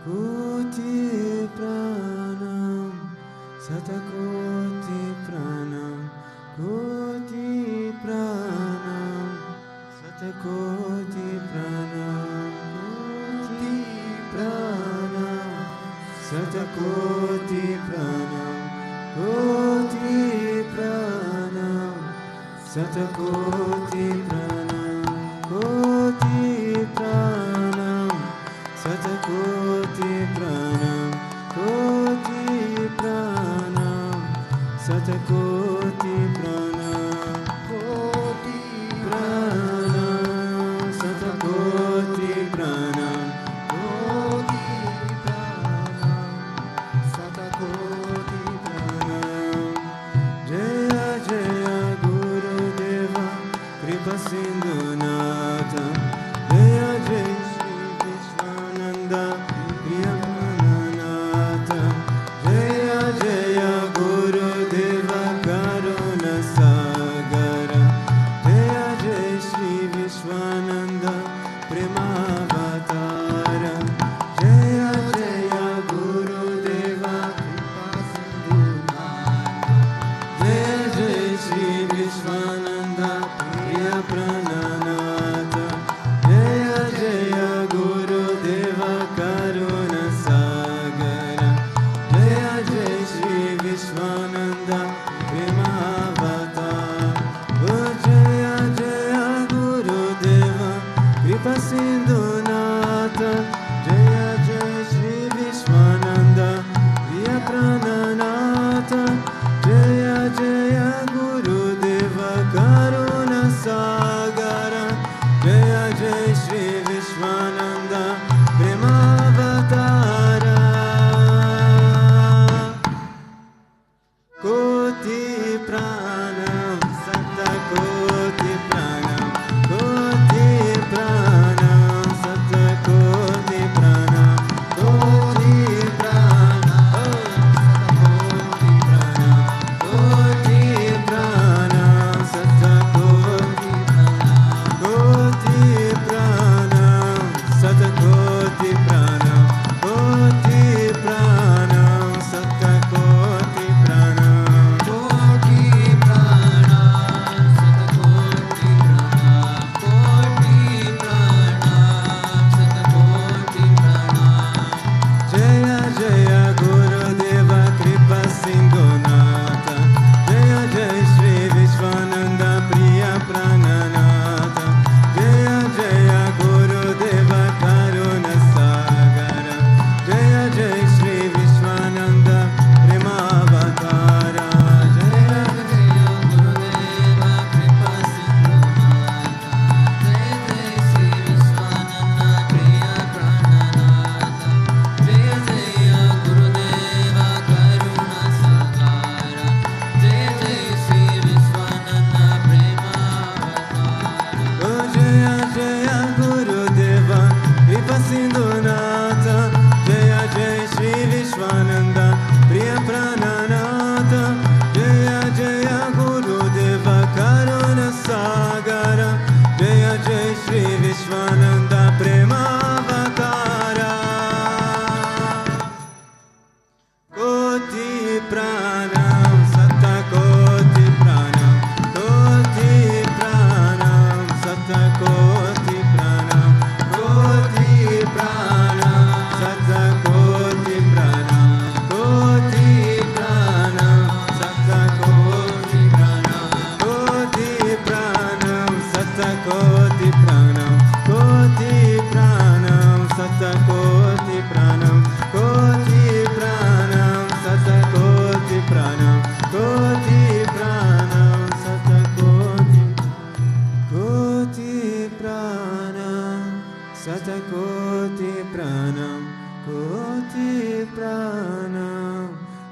Koti pranam, satakoti pranam, koti pranam, satakoti pranam, koti pranam, satakoti pranam, koti pranam, satakoti pranam, koti pranam, satakoti pranam, koti pranam, satakoti pranam, koti pranam, satakoti pranam, koti pranam, satakoti pranam. Jaya Jaya Guru Deva Kripa Sindhunatha, Jaya Jaya Sri Vishwananda Priya Prananatha, Jaya Jaya Guru Deva Karuna Sagara, Jaya Jaya Sri Vishwananda Premavatara, Jaya Jaya Guru Deva Kripa Sindhunatha, Jaya Jaya Sri Vishwananda Priya Prananatha, Jaya Jaya Guru Deva Karuna Sagara, Jaya Jaya Sri Vishwananda Premavatara, Oh Jaya Jaya Guru Deva Kripa Sindhunatha, Jaya Jaya Sri Vishwananda Priya Prananatha, Jaya Jaya Guru Deva Karuna Sagara, Jaya Jaya Sri Vishwananda Premavatara. Koti pranam, satakoti pranam, koti pranam, satakoti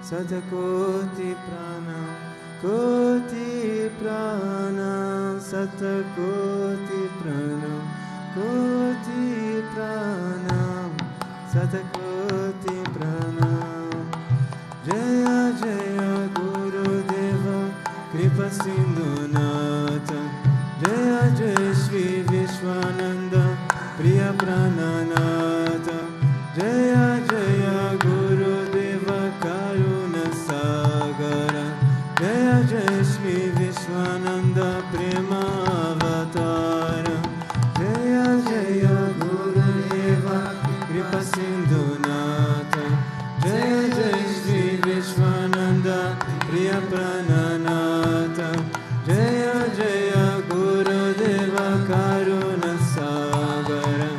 Satakoti pranam, koti pranam, satakoti pranam, koti pranam, satakoti pranam. Jaya Jaya Guru Deva Kripa Sindhunata, Jaya Jaya Sri Vishwananda Priya Prananata, Jaya Jaya Guru Deva Karuna Sagara, Jaya Jaya Sri Vishwananda Prema Avatara, Jaya Jaya Guru Deva Kripa Sindhunata, Jaya Jaya Sri Vishwananda Priya Prananata, Jaya Jaya Guru Deva Karuna Sagara,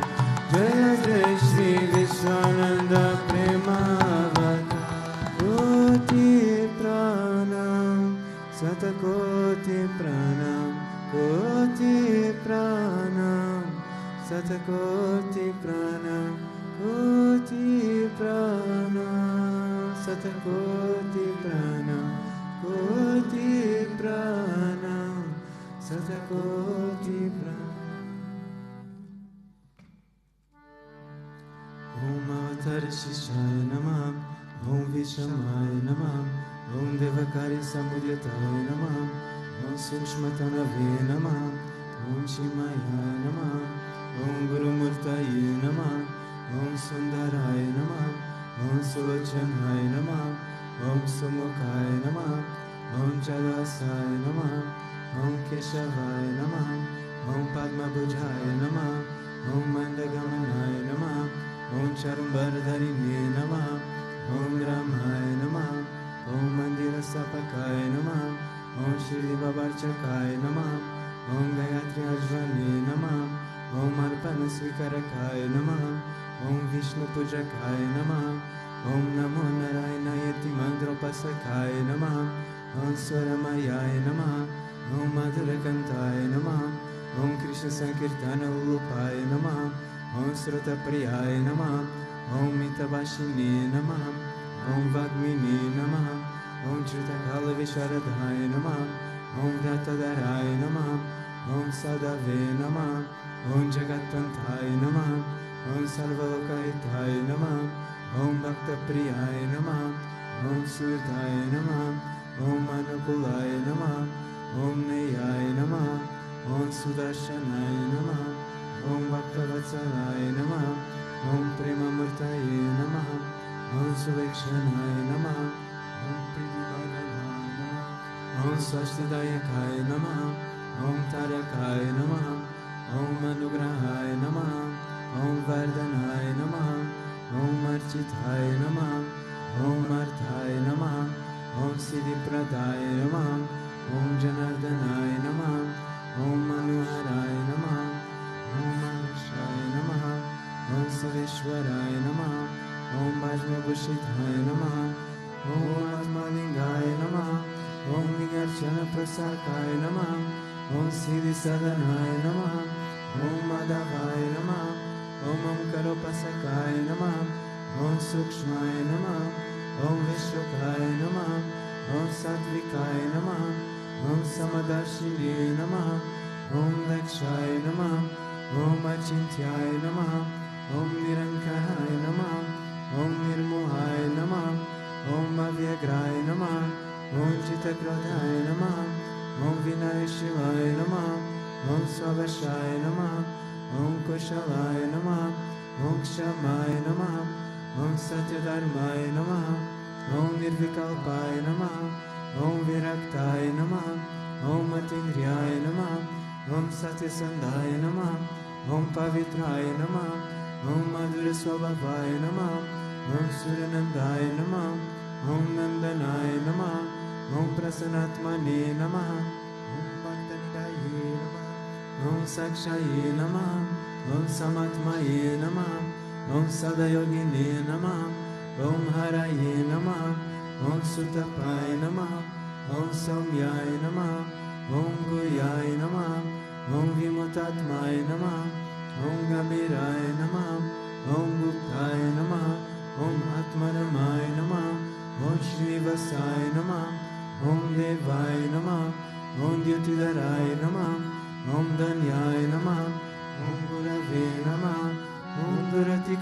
Jaya Jaya Sri Vishwananda Premavata. Koti pranam, satakoti pranam, koti pranam, satakoti pranam, koti pranam, satakoti pranam, koti pranam, satakoti pranam. Om Avatar Shishaya Namah, Om Vishamaya Namah, Om Devakari Samudyataya Namah, Om Sukshmatanave Namah, Om Shimaya Namah, Om Guru Murtaye Namah, Om Sundaraya Namah, Om Sulochanaya Namah, Om Sumukhaya Namah, Om Chalasaya Namah, Om Keshavaya Namah, Om Padmabhujaya Namah, Om Mandagamanaya Namah, Om Charambardharine Namah, Om Ramaya Namah, Om Mandira Sapakaya Namah, Om Shri Babarchakaya Namah, Om Gayatri Ajvani Namah, Om Arpana Swikarakaya Namah, Om Vishnu Pujakaya Namah, Om Namo Narayana Yati Mandropasakaya Namah, Om Swaramayaya Namah, Om Madhurakantaya Namah, Om Krishna Sankirtana Ulupaya Namah, Om Sruta Priyaya Namah, Om Mitabashini Namah, Om Vagmini Namah, Om Chritakala Visharadhaya Namah, Om Vratadaraya Namah, Om Sadave Namah, Om Jagatpantaya Namah, Om Sarvalokahitaya Namah, Om Bhakta Priyaya Namah, Om Surdaya Namah, Om Anukulaya Namah, Om Neyaya Namah, Om Sudarshanaya Namah, Om Bhaktavatsalaya Namah, Om Premamurtaye Namah, Om Suvekshanaya Namah, Om Pridivadaya Namah, Om Swastidayakaya Namah, Om Tarakaya Namah, Om Anugrahaya Namah, Om Vardhanaya Namah, Om Architaya Namah, Om Arthaya Namah, Om Siddhipradaya Namah, Om Janardanaya Namah, Om Manuharaya Namah, Om Manashaya Namah, Om Saveshwaraya Namah, Om Bhajmabhushithaya Namah, Om Atmalingaya Namah, Om Nigarchana Prasakaya Namah, Om Siddhi Sadanaya Namah, Om Madhavaya Namah, Om Karopasakaya Namah, Om Sukshmaya Namah, Om Vishwakaya Namah, Om Satvikaya Namah, Om Samadarshini Namah, Om Dakshaya Namah, Om Achintyaya Namah, Om Nirankaraya Namah, Om Nirmohaya Namah, Om Avyagraya Namah, Om Chitakrodhaya Namah, Om Vinaya Shivaya Namah, Om Svavashaya Namah, Om Kushalaya Namah, Om Kshamaya Namah, Om Satyadharmaya Namah, Om Nirvikalpaya Namah, Om Viraktaya Namah, Om Atindriyaya Namah, Om Satyasandaya Namah, Om Pavitraya Namah, Om Madhura Swabhavaya Namah, Om Suranandaya Namah, Om Nandanaya Namah, Om Prasanatmane Namah, Om Bhaktanidaya Namah, Om Sakshaye Namah, Om Samatmaye Namah, Om Sadayogine Namah, Om Haraye Namah, Om Sutapaye Namah, Om Saumyaye Namah, Om Guyaya Namah, Om Vimutatmaye Namah, Om Gambhiraya Namah, Om Guptaya Namah, Om Atmanamaya Namah, Om Shri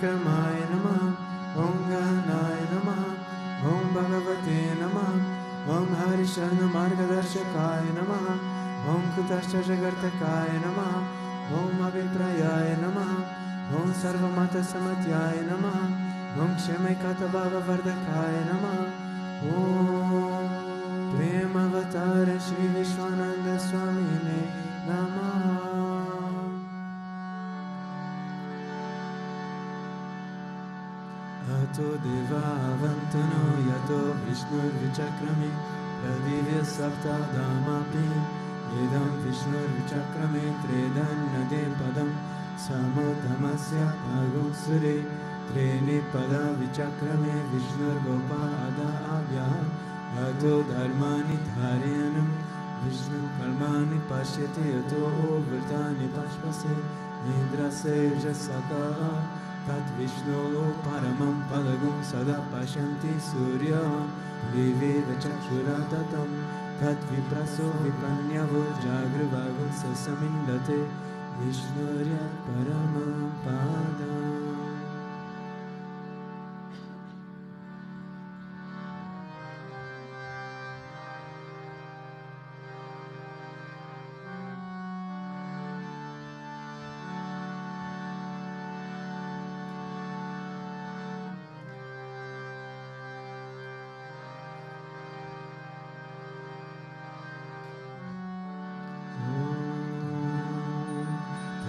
Paramaye Namah, Om Gahanaye Namah, Om Bhagavate Namah, Om Harishana Margadarshakaye Namah, Om Kutascha Jagartakaye Namah, Om Abhiprayaya Namah, Om Sarvamata Samatyaya Namah, Om Kshamekata Bhava Vardakaya Namah, Om Premavatara Sri Vishwananda Swamine Namah. Ato Deva Avantano Yato Vishnur Vichakrami Pradivya Sapta Dhamapi Edam Vishnur Vichakrami Tredan Nadim Padam Samodhamasya Agum Suri Treni Pada Vichakrami Vishnur Gopa Ada Abhya Ato Dharmani Dharyanam Vishnu Karmani Pashyati Ato Virtani Pashpase Indrase Jasaka Tat Vishnu Paramam Padagum Sada Pashanti Surya Viveva Chakshuratatam Tat Vipraso Vipanyavo Jagrivagum Sasamindate Vishnurya Paramam Padam.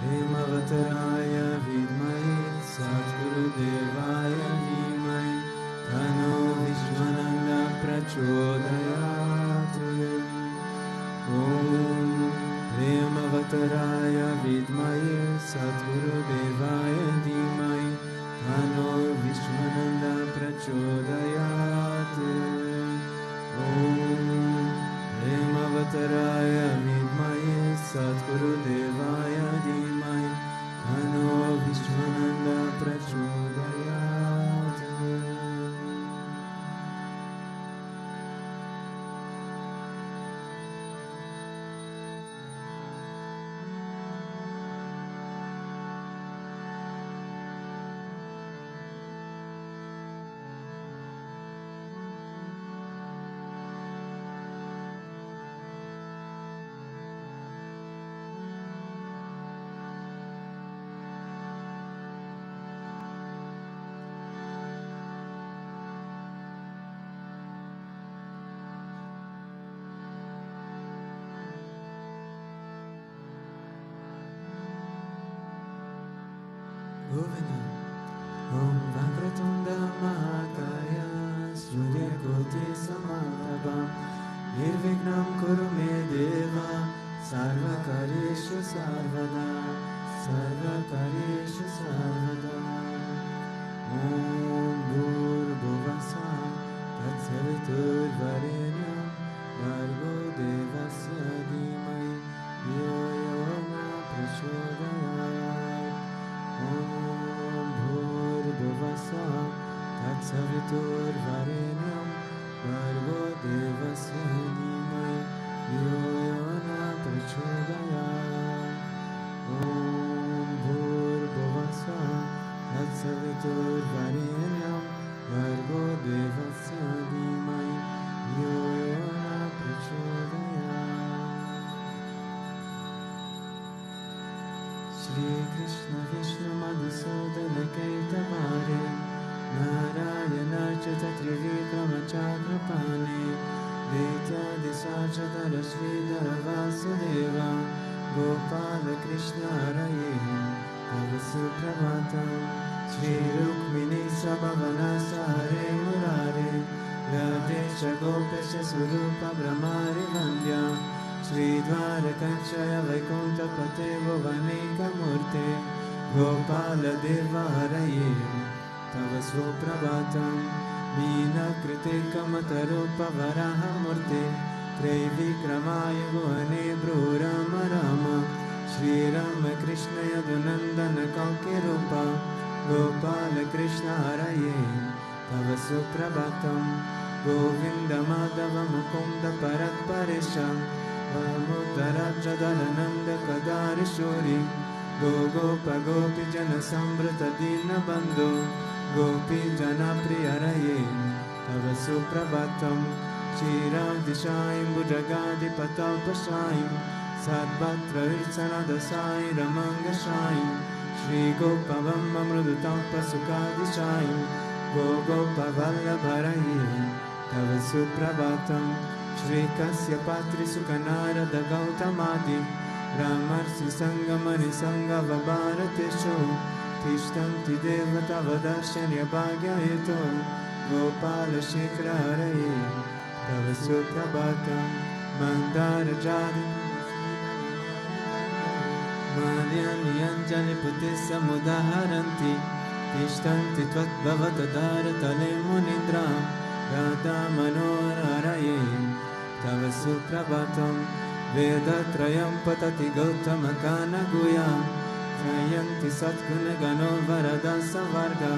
Premavataraya Vidmaye Satguru Devaya Dhimai Tano Vishwananda Prachodayat. Om Premavataraya Vidmaye Satguru Devaya Dhimai Tano Vishwananda Prachodayat. Om Premavataraya Vidmaye Satguru Devaya Dhimai Tano Vishwananda Prachodayat. Govinda. Om Vakratunda Mahakaya Suryakoti Samarabha Nirvignam Kuru Me Deva Sarvakareshu Sarvada Sarvakareshu Sarvada. Om Bhurvasa Tatsavitur Varenyam Bhargo Devasya Dhimai Yo Yoma Prachodayat. Om Bhurvasa Tatsavitur Varenyam Bhargo Devasya Dhimai Yo Yoma Prachodayat. Om Bhurvasa Tatsavitur Varenyam Bhargo Devasya Dhimai Yo Yoma Prachodayat. Shri Krishna Vishnu Madhusudana Kaitavare Narayana Chatatrivikrama Chakrapane Vetya Disachadara Sridhara Vasudeva Gopala Krishna Haraye Tava Suprabhatam Shri Rukmini Sabhavana Sahare Murare Radesha Gopesha Surupa Brahmari Vandya Shri Dvarakachaya Vaikunta Patevo Vanika Murte Gopala Deva Haraye Tava Suprabhatam Meena Krite Kamatarupa Varaha Murte Trivikramaya Guhane Brurama Rama Shri Rama Krishna Yadunandana Kalkirupa Gopala Krishna Haraye Tava Suprabhatam Govinda Madhava Mukunda Parat Parisha Vamutaraja Dalananda Kadarishuri Gopa Gopi Jana Samvrata Dina Bandhu Gopi Jana Priyaraye Tava Suprabhatam Shiradishayim Bhujagadi Patapashayim Sadbhatra Virsanadasayim Ramangashayim Shri Gopavam Amrudutam Pasukadishayim Gopa Vallabharaye Tava Suprabhatam Shri Kasyapatri Sukanarada Gautamadi Ramarsi Sangamani Sangava Bharatesho Tishtanti Devata Vadashanya Bhagyayeto Gopala Shekhara Haraye Tava Suprabhatam Mandara Jari Malyani Anjali Putisa Mudaharanti Tishtanti Tvat Bhavatadara Tale Munindra Radha Manora Haraye Tava Suprabhatam Vedatrayam patati gautama kana guya Trayanti satguna gano varada savarga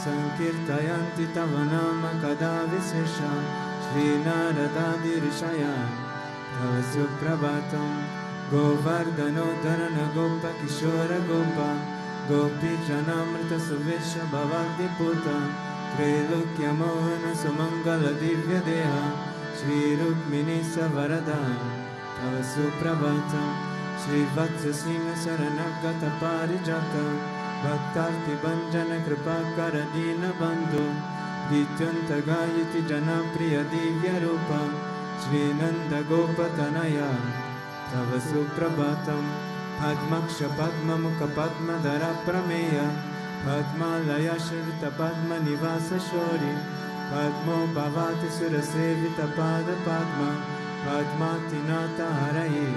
Sankirtayanti tavanama kada visesha Shri Naradadi Rishaya Tava Suprabhatam Govardhano dharana gopa kishora gopa Gopi janamrita suvesha bhavati puta Trilokya mohana sumangala divya deha Shri Rukmini savarada Tava Suprabhatam Shri Vatsa Singha Saranagata Parijata Bhaktarti Banjana Kripakara Dina Bandhu Dityanta Gayati Jana Priya Divya Rupa Shri Nanda Gopatanaya Tava Suprabhatam Padmaksha Padma Mukha Padma Dara Prameya Padma Laya Shrita Padma Nivasa Shori Padmo Bhavati Surasevita Pada Padma Padmatinata Haraye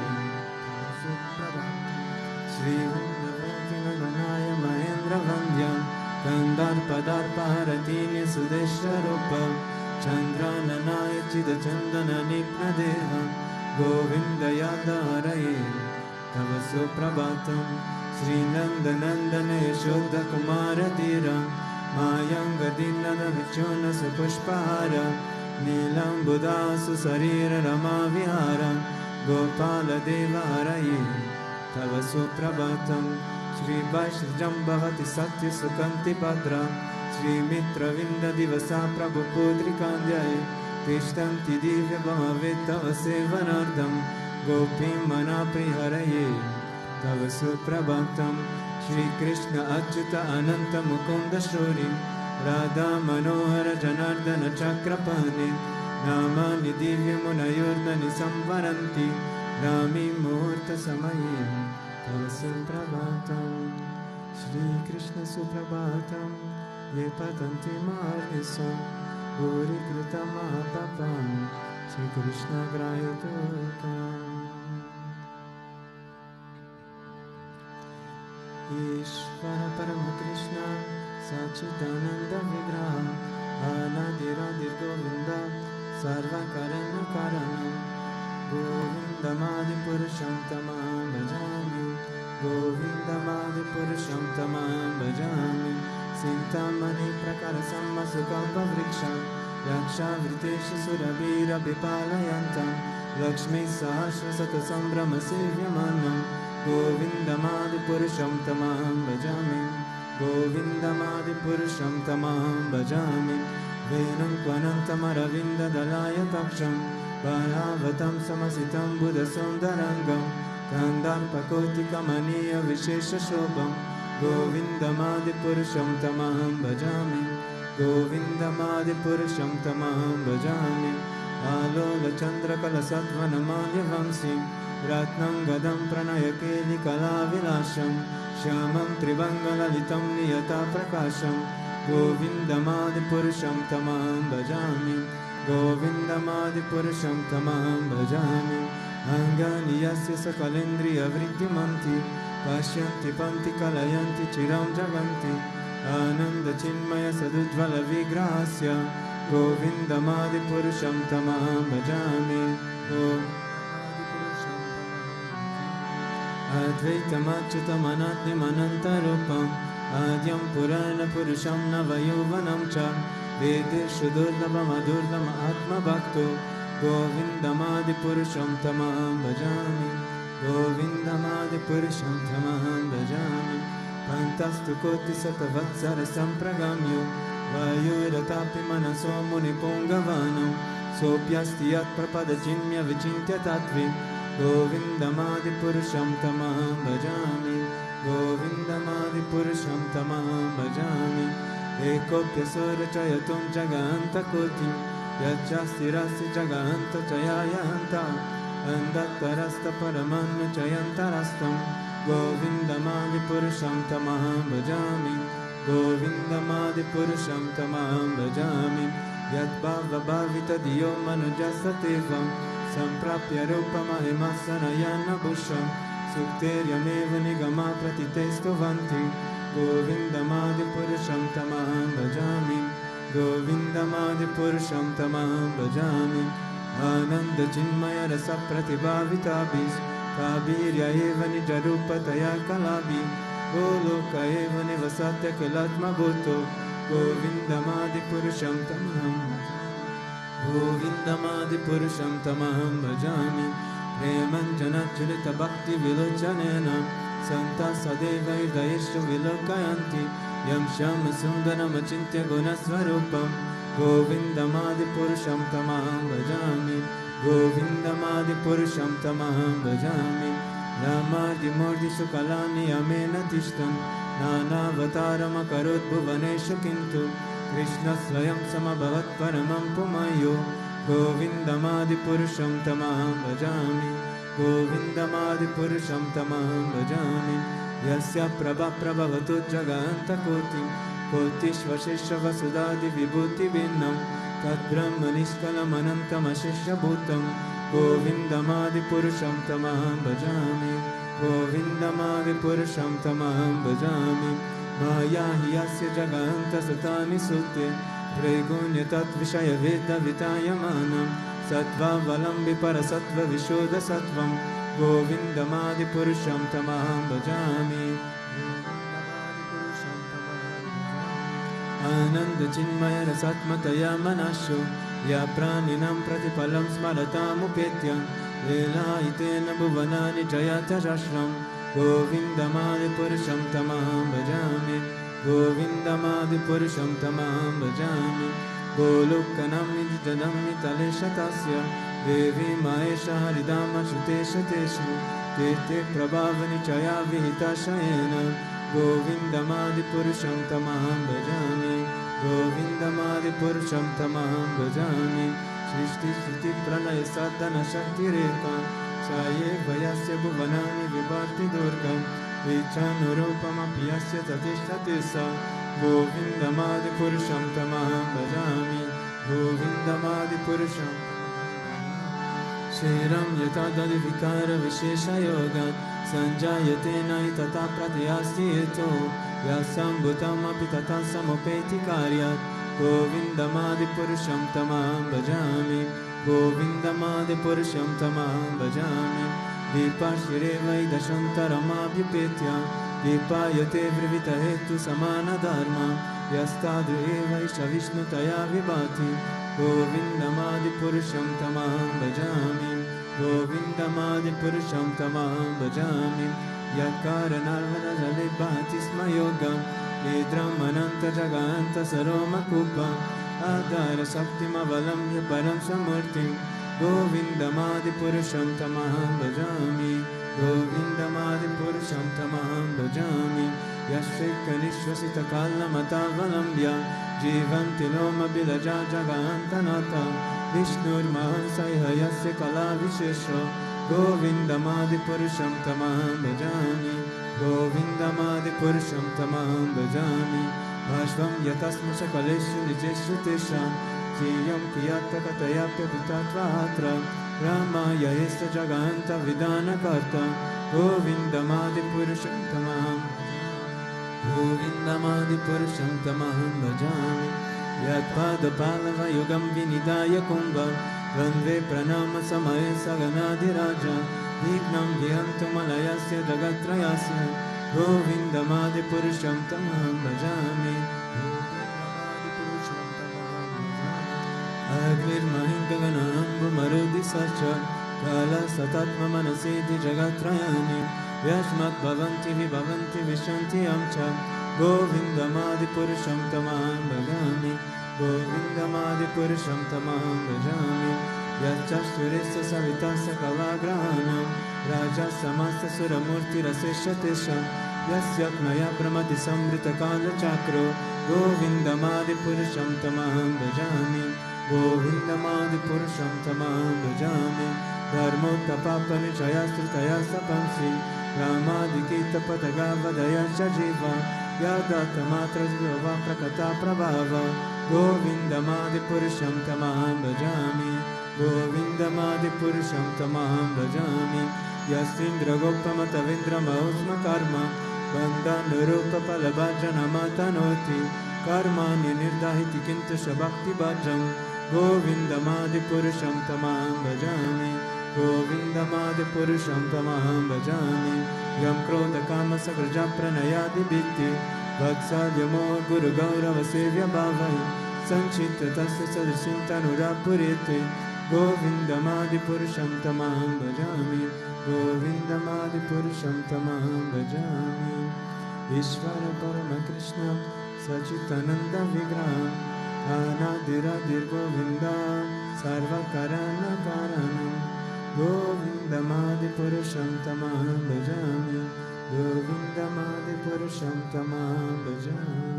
Shri Vrindavanaya Mahendra Vandya Kandar Padarpa Haratini Sudeshra Rupa Chandrananaya Chida Chandana Nipna Deha Govinda Yada Haraye Tava Suprabhatam Shri Nandanandana Yashoda Kumara Dira Mayanga Dinana Vichuna Supushpahara Nilam Buddhasu Sarira Rama Vihara Gopala Deva Haraye Tava Suprabhatam Shri Vaishri Jambhavati Satya Sukanti Padra Shri Mitra Vinda Divasa Prabhu Pudri Kandyaye Tishtanti Divya Bhamavetava Sevanardam Gopi Manapri Haraye Tava Suprabhatam Shri Krishna Achyuta Ananta Mukunda Shuri Radha Manohara Janardana Chakrapani Namani Divya Munayurnani Samvaranti Rami Muhurta Samaye Tava Suprabhatam Shri Krishna Suprabhatam Ye Patanti Marnisam Guri Krita Mahapapam Shri Krishna Grahitutam Ishvara Parama Krishna Sachitananda Vigraha Anadiradir Govinda Sarva Karana Karanam Govinda Madi Purusham Tamam Bhajami Govinda Madi Purusham Tamam Bhajami Sintamani Prakara Samma Sukapa Vriksha Yaksha Vritesha Surabhira Bipalayantam Lakshmi Sahasra Sata Sambrama Sevyamanam Govinda Madi Purusham Tamam Bhajami Govinda Madi Purusham Tamam Bhajami Venam Kvanantam Aravinda Dalaya Taksham Bharavatam Samasitam Buddha Sundarangam Kandarpakoti Kamaniya Vishesha Shobham Govinda Madi Purusham Tamam Bhajami Govinda Madi Purusham Tamam Bhajami Alola Chandra Kala Satvana Malya Vamsi Ratnam Gadam Pranayakeli Kala Vilasham Shyamam Tribangalalitam Niyata Prakasham Govinda Madi Purusham Tamam Bhajami Govinda Madi Purusham Tamam Bhajami Angani Yasya Sakalendriya Vriddhimanti Pashyanti Panti Kalayanti Chiram Jaganti Ananda Chinmaya Sadudvala Vigrasya Govinda Madi Purusham Tamam Bhajami Advaitam Achyutam Anatmam Anantarupam Adyam Purana Purusham Navayovanam Cha Vedeshu Durlabam Adurlam Atma Bhakto Govinda Madi Purusham Tamam Bhajami Govindamadipurusham tamaham bhajami. Pantastu koti satavatsara sampragamyo. Vayuratapi manaso munipungavanam. Sopyasti yat prapada jimya vichintya tatvi. Govindamadipurusham tamaham bhajami. Govindamadipurusham tamaham bhajami. Ekopya surachayatum jaganta koti. Yachasti rasti jaganta chayayanta. Andattarasta paramanna chayantarastam. Govindamadipurusham tamaham bhajami. Govindamadipurusham tamaham bhajami. Yat bhava bhavita diyo manujasatevam. Samprapya rupa mahimasanayana bhusham. Sukteryameva nigama pratitestovanti. Govindamadipurusham tamaham bhajami. Govindamadipurusham tamaham bhajami. Ananda chinmaya rasa pratibhavitabis. Kabirya eva nijarupataya kalabi. Goloka eva nivasatya kilatma bhuto. Govindamadipurusham tamaham bhajami. Govindamadipurusham tamaham bhajami. Premanjanacharita bhakti vilochanena. Santa sadeva hridayeshu vilokayanti. Yam shama sundaram achintya gunasvarupam. Govindamadipurusham tamaham bhajami. Govindamadipurusham tamaham bhajami. Ramardi mordi sukalani amena tishtam. Nanavataram akarut bhuvaneshu kintu. Krishna swayam samabhavat paramam pumayo. Govindamadipurusham tamaham bhajami. Govindamadipurusham tamaham bhajami. Yasya prabha prabhavatu jaganta koti. Kotishvashishya vasudadi vibhuti vinnam. Tat brahma nishkalam anantam ashishya bhutam. Govindamadipurusham tamaham bhajami. Govindamadipurusham tamaham bhajami. Maya hiyasya jaganta satani sute. Pregunya tat vishaya veda vitayamanam. Sattva valambi parasatva vishoda sattvam. Govindamadipurusham tamaham bhajami. Ananda chinmaya rasatmataya manasho. Ya praninam pratipalam smaratam upetya. Vela itena bhuvanani jayata jashram. Govindamadipurusham tamaham bhajami. Govindamadipurusham tamaham bhajami. Golukanam nidjanam nitaleshatasya. Devi maesha haridama shutesha teshu. Tete prabhavani chaya vihita shayena. Govindamadipurusham tamaham bhajami. Govindamadipurusham tamaham bhajami. Srishti shriti pranaya sadhana shakti reka. Saye vayasya bhuvanani vibharti durgam. Vichanurupam apiyasya tatishthati sa. Govindamadipurusham tamaham bhajami. Govindamadipurusham. Shiram yatadali vikara vishesha yoga. Sanjayate naitata pratyasti eto. Yasam bhutam api tata samopeti karyat. Govindamadipurusham tamaham bhajami. Govindamadipurusham tamaham bhajami. Dipashire vaidashantaramabhyupetya. Dipayate vrivita hetu samana dharma. Yastadru eva isha vishnutaya vibhati. Govindamadipurusham tamaham bhajami. Govindamadipurusham tamaham bhajami. Yakaranarvana jalibhati sma yogam. Nidram ananta jaganta saroma kupa. Adhara saktima valamya param samurtim. Govindamadipurusham tamaham bhajami. Govindamadipurusham tamaham bhajami. Yashvika nishvasita kalamata valambya. Jivanti loma bilaja jagantanata. Vishnur mahansaiha yasya kala vishesha. Govindamadipurusham tamaham bhajami. Govindamadipurusham tamaham bhajami. Bhashvam yatasma sakaleshu nijeshu tesham. Siyam kiyata katayapya pitatvatra. Ramaya esta jaganta vidana karta. Govindamadipurusham tamaham. Govindamadipurusham tamaham bhajami. Yatpada palava yugam vinidaya kumbha. Vandve pranama samaya saganadiraja. Vignam gyantam malayasya jagatrayasya. Govindamadipurusham tamaham bhajami. Agnir mahingaganambu marudi sacha. Kala satatma manasidi jagatrayani Yashmat bhavanti vibhavanti vishanti amcha Govindamadi purusham tamam bhajami Govindamadi purusham tamam bhajami Yachashturisa savitasa kalagrahana Raja samasta suramurti raseshatesha Yasyaknaya pramati samrita kala chakro Govindamadi purusham tamam bhajami Govindamadi purusham tamam bhajami Dharmota papa nichayastritaya sapansi Ramadikita patagavadaya shajiva Yadata matras vyava prakata prabhava Govindamadi purusham tamam bhajami Govindamadi purusham tamam bhajami Yasindra gopamata vindra mausma karma Bandhanurupa palabhajana matanoti Karmani nirdahiti kintusha bhakti bhajam Govindamadi purusham tamam bhajami Govindamadi purusham tamam bhajami Yam krodha kama sagraja pranayadi bhitti Vatsalyamo guru gaurava sevya bhavai Sanchita tasya sadashintanura purite Govindamadi purusham tamam bhajami Govindamadi purusham tamam bhajami Ishvara Parama Krishna Sachitananda Vigraha Anadiradir Govinda Sarva Karana Karanam Govindamadi Purusham Tamam Bhajami Govindamadi Purusham Tamam Bhajami.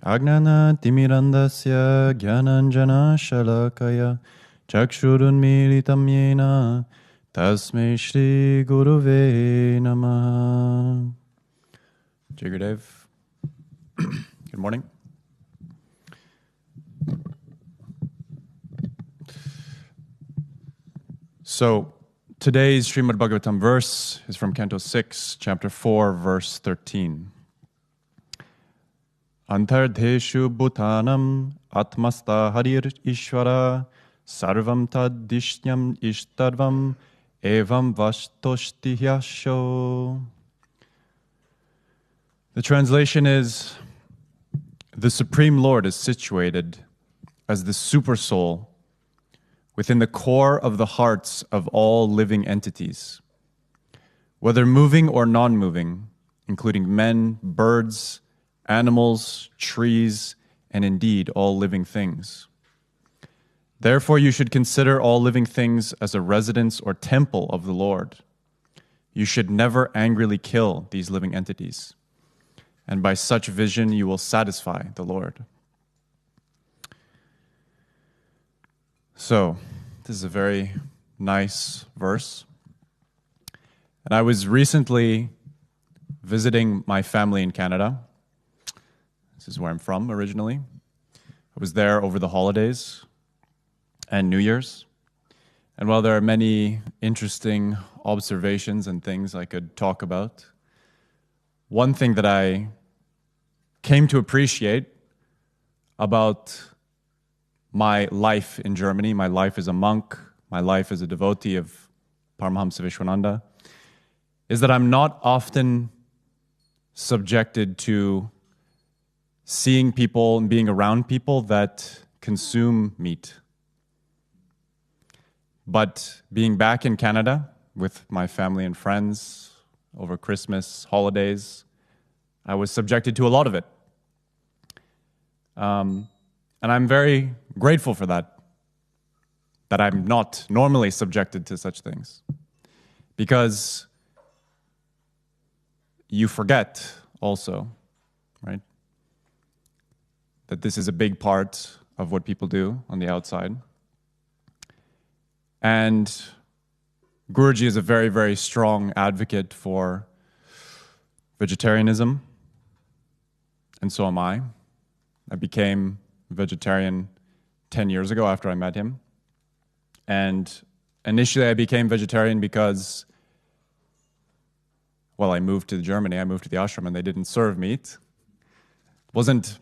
Agnana timirandasya gyananjana shalakaya chakshurunmilitam yena tasmai shri guruve namaha. Jagadev, good morning. So today's Srimad Bhagavatam verse is from Canto 6, Chapter 4, verse 13. Antardeshu bhutanam atmasta harir ishvara sarvam tad dishtyam ishtarvam evam vashtoshtihyasho. The translation is, the Supreme Lord is situated as the super soul within the core of the hearts of all living entities, whether moving or non-moving, including men, birds, animals, trees, and indeed all living things. Therefore, you should consider all living things as a residence or temple of the Lord. You should never angrily kill these living entities, and by such vision you will satisfy the Lord. So, this is a very nice verse. And I was recently visiting my family in Canada. This is where I'm from originally. I was there over the holidays and New Year's. And while there are many interesting observations and things I could talk about, one thing that I came to appreciate about my life in Germany, my life as a monk, my life as a devotee of Paramahamsa Vishwananda, is that I'm not often subjected to seeing people and being around people that consume meat. But being back in Canada with my family and friends over Christmas, holidays, I was subjected to a lot of it. And I'm very grateful for that I'm not normally subjected to such things. Because you forget also, right, that this is a big part of what people do on the outside. And Guruji is a very, very strong advocate for vegetarianism, and so am I. I became vegetarian 10 years ago after I met him. And initially I became vegetarian because, well, I moved to Germany, I moved to the ashram, and they didn't serve meat. It wasn't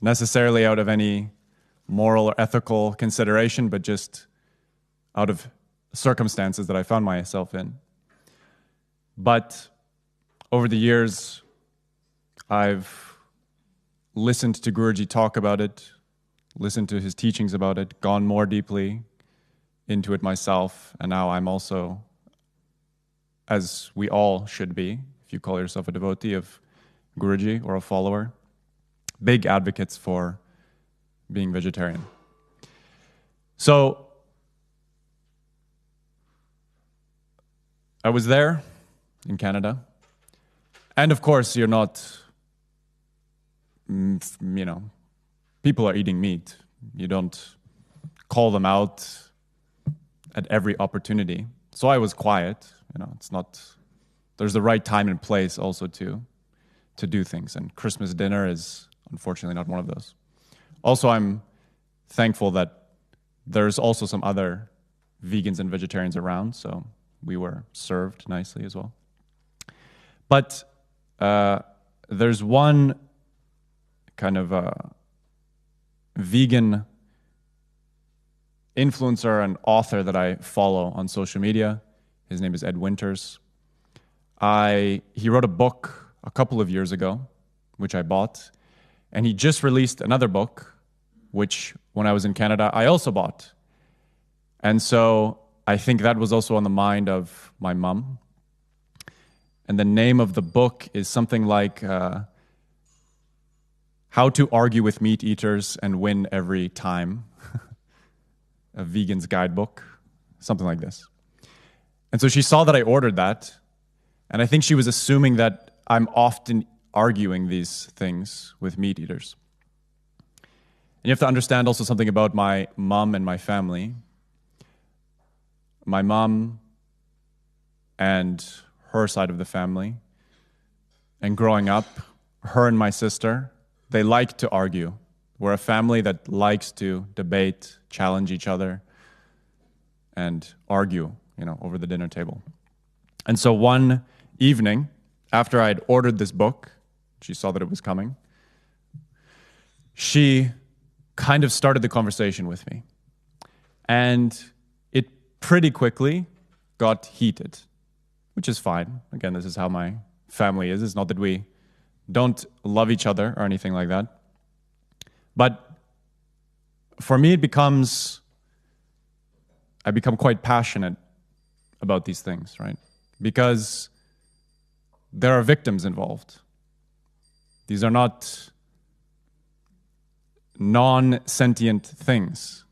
necessarily out of any moral or ethical consideration, but just out of circumstances that I found myself in. But over the years, I've listened to Guruji talk about it, listened to his teachings about it, gone more deeply into it myself, and now I'm also, as we all should be, if you call yourself a devotee of Guruji or a follower, big advocates for being vegetarian. So I was there in Canada, and of course you're not, people are eating meat. You don't call them out at every opportunity. So I was quiet. It's not, there's the right time and place also to do things. And Christmas dinner is unfortunately not one of those. Also, I'm thankful that there's also some other vegans and vegetarians around, so we were served nicely as well. But there's one kind of vegan influencer and author that I follow on social media. His name is Ed Winters. He wrote a book a couple of years ago, which I bought, and he just released another book, which when I was in Canada, I also bought. And so I think that was also on the mind of my mom. And the name of the book is something like How to Argue with Meat Eaters and Win Every Time, a vegan's guidebook, something like this. And so she saw that I ordered that, and I think she was assuming that I'm often arguing these things with meat eaters. And you have to understand also something about my mom and my family. My mom and her side of the family, and growing up, her and my sister, they like to argue. We're a family that likes to debate, challenge each other, and argue, over the dinner table. And so one evening, after I'd ordered this book, she saw that it was coming, she kind of started the conversation with me. And it pretty quickly got heated, which is fine. Again, this is how my family is. It's not that we don't love each other or anything like that. But for me, I become quite passionate about these things, right? Because there are victims involved. These are not non-sentient things.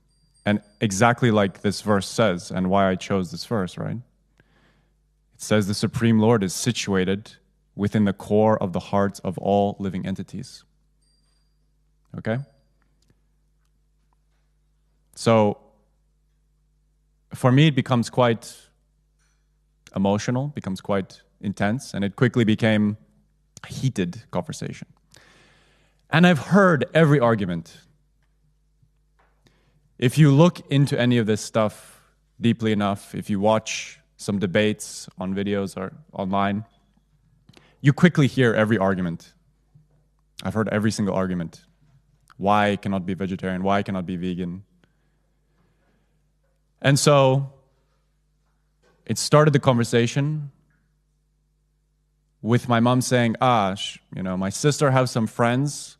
And exactly like this verse says, and why I chose this verse, right? It says the Supreme Lord is situated within the core of the hearts of all living entities. Okay? So, for me, it becomes quite emotional, becomes quite intense, and it quickly became a heated conversation. And I've heard every argument. If you look into any of this stuff deeply enough, if you watch some debates on videos or online, you quickly hear every argument. I've heard every single argument. Why I cannot be vegetarian? Why I cannot be vegan? And so it started the conversation with my mom saying, my sister has some friends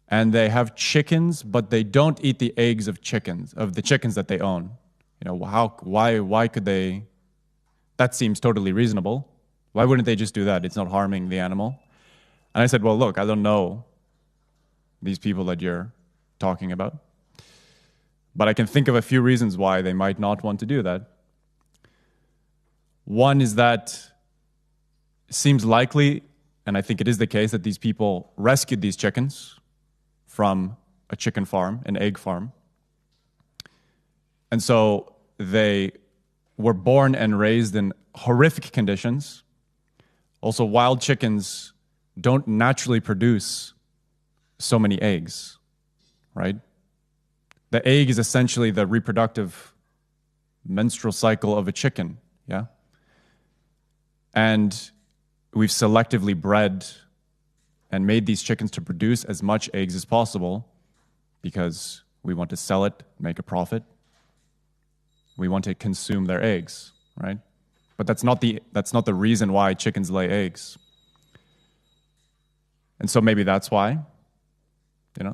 and they have chickens, but they don't eat the eggs of the chickens that they own. Why could they? That seems totally reasonable. Why wouldn't they just do that? It's not harming the animal. And I said, well, look, I don't know these people that you're talking about, but I can think of a few reasons why they might not want to do that. One is that it seems likely, and I think it is the case, that these people rescued these chickens from a chicken farm, an egg farm. And so they were born and raised in horrific conditions. Also, wild chickens don't naturally produce so many eggs, right? The egg is essentially the reproductive menstrual cycle of a chicken, yeah? And we've selectively bred and made these chickens to produce as much eggs as possible because we want to sell it, make a profit. We want to consume their eggs, right? But that's not the reason why chickens lay eggs. And so maybe that's why,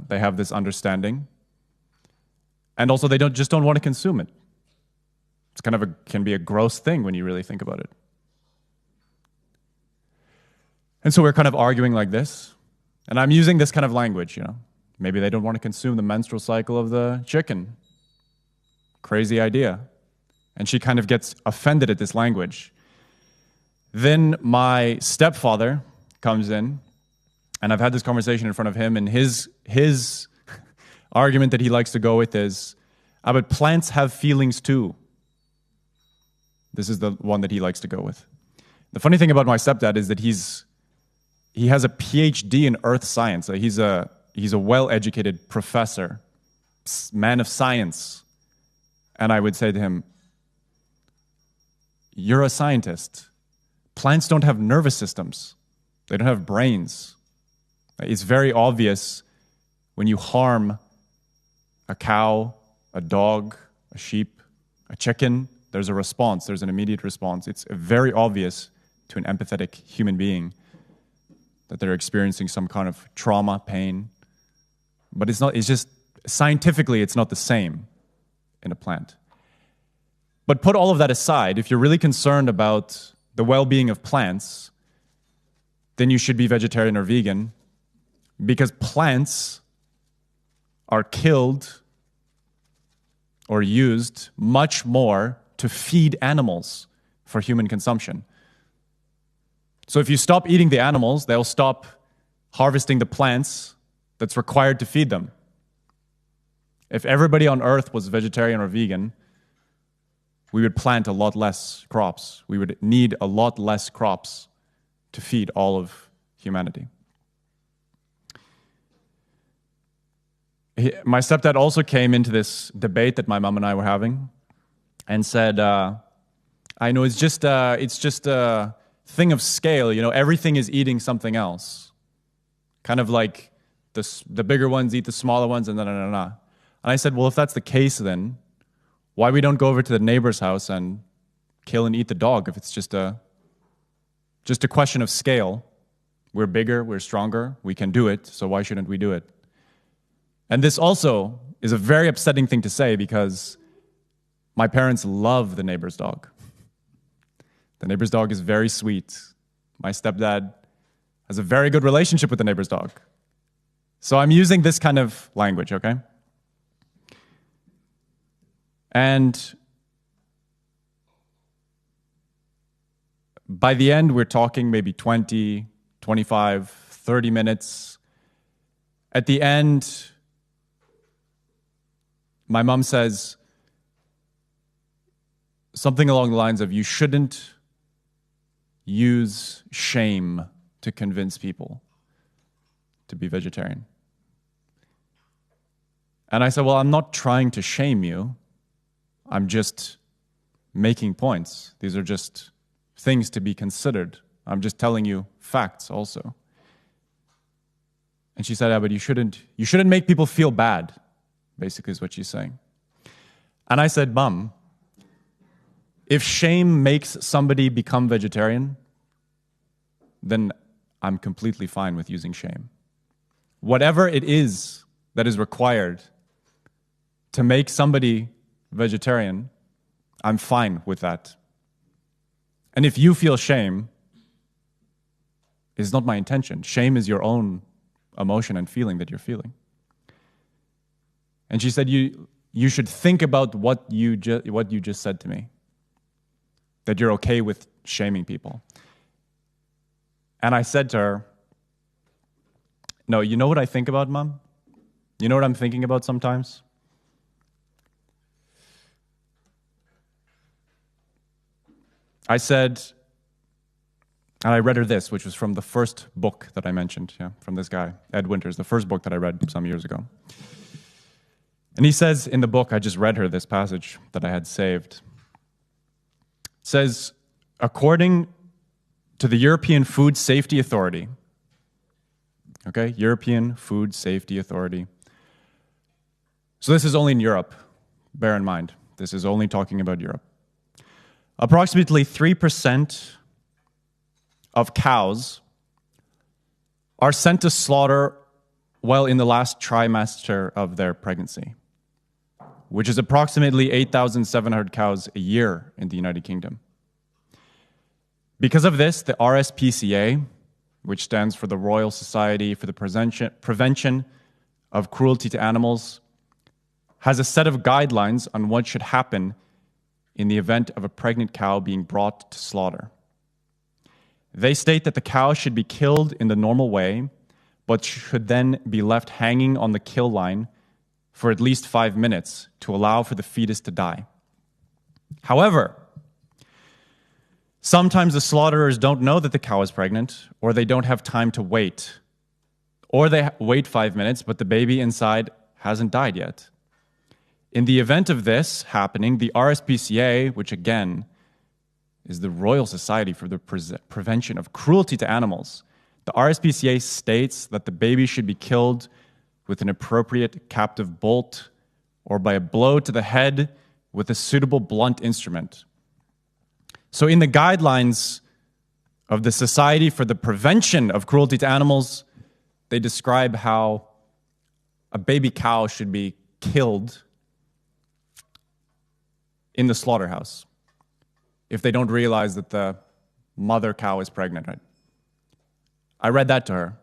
they have this understanding. And also they just don't want to consume it. It's can be a gross thing when you really think about it. And so we're kind of arguing like this. And I'm using this kind of language, Maybe they don't want to consume the menstrual cycle of the chicken. Crazy idea. And she kind of gets offended at this language. Then my stepfather comes in, and I've had this conversation in front of him, and his argument that he likes to go with is, but plants have feelings too. This is the one that he likes to go with. The funny thing about my stepdad is that he has a PhD in earth science. He's a well-educated professor, man of science. And I would say to him, you're a scientist. Plants don't have nervous systems. They don't have brains. It's very obvious when you harm a cow, a dog, a sheep, a chicken, there's a response. There's an immediate response. It's very obvious to an empathetic human being that they're experiencing some kind of trauma, pain. But it's just, scientifically, it's not the same in a plant. But put all of that aside, if you're really concerned about the well-being of plants, then you should be vegetarian or vegan, because plants are killed or used much more to feed animals for human consumption. So if you stop eating the animals, they'll stop harvesting the plants that's required to feed them. If everybody on Earth was vegetarian or vegan, we would plant a lot less crops. We would need a lot less crops to feed all of humanity. My stepdad also came into this debate that my mom and I were having and said, I know it's just a thing of scale. Everything is eating something else. Kind of like the bigger ones eat the smaller ones, and And I said, well, if that's the case, then why we don't go over to the neighbor's house and kill and eat the dog if it's just a question of scale? We're bigger, we're stronger, we can do it, so why shouldn't we do it? And this also is a very upsetting thing to say because my parents love the neighbor's dog. The neighbor's dog is very sweet. My stepdad has a very good relationship with the neighbor's dog. So I'm using this kind of language, okay? And by the end, we're talking maybe 20, 25, 30 minutes. At the end, my mom says something along the lines of, you shouldn't use shame to convince people to be vegetarian. And I said, well, I'm not trying to shame you. I'm just making points. These are just things to be considered. I'm just telling you facts also. And she said, but you shouldn't make people feel bad, basically is what she's saying. And I said, Mom, if shame makes somebody become vegetarian, then I'm completely fine with using shame. Whatever it is that is required to make somebody vegetarian, I'm fine with that. And if you feel shame, it's not my intention. Shame is your own emotion and feeling that you're feeling. And she said, you should think about what you just said to me, that you're okay with shaming people. And I said to her, no, you know what I think about, Mom? You know what I'm thinking about sometimes? I said, and I read her this, which was from the first book that I mentioned, from this guy, Ed Winters, the first book that I read some years ago. And he says in the book, I just read her this passage that I had saved. It says, according to the European Food Safety Authority, okay, European Food Safety Authority. So this is only in Europe, bear in mind. This is only talking about Europe. Approximately 3% of cows are sent to slaughter while in the last trimester of their pregnancy, which is approximately 8,700 cows a year in the United Kingdom. Because of this, the RSPCA, which stands for the Royal Society for the Prevention of Cruelty to Animals, has a set of guidelines on what should happen in the event of a pregnant cow being brought to slaughter. They state that the cow should be killed in the normal way, but should then be left hanging on the kill line for at least 5 minutes to allow for the fetus to die. However, sometimes the slaughterers don't know that the cow is pregnant, or they don't have time to wait. Or they wait 5 minutes, but the baby inside hasn't died yet. In the event of this happening, the RSPCA, which again is the Royal Society for the Prevention of Cruelty to Animals, the RSPCA states that the baby should be killed with an appropriate captive bolt or by a blow to the head with a suitable blunt instrument. So in the guidelines of the Society for the Prevention of Cruelty to Animals, they describe how a baby cow should be killed in the slaughterhouse if they don't realize that the mother cow is pregnant. Right? I read that to her.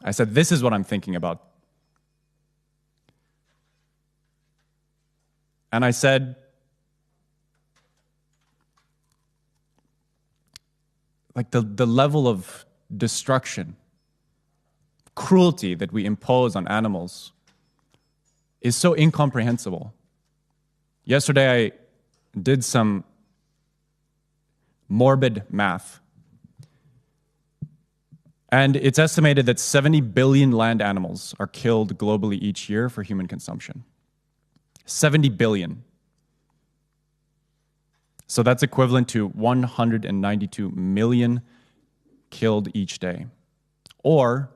I said, this is what I'm thinking about. And I said, like the level of destruction, cruelty that we impose on animals is so incomprehensible. Yesterday I did some morbid math. And it's estimated that 70 billion land animals are killed globally each year for human consumption. 70 billion. So that's equivalent to 192 million killed each day, or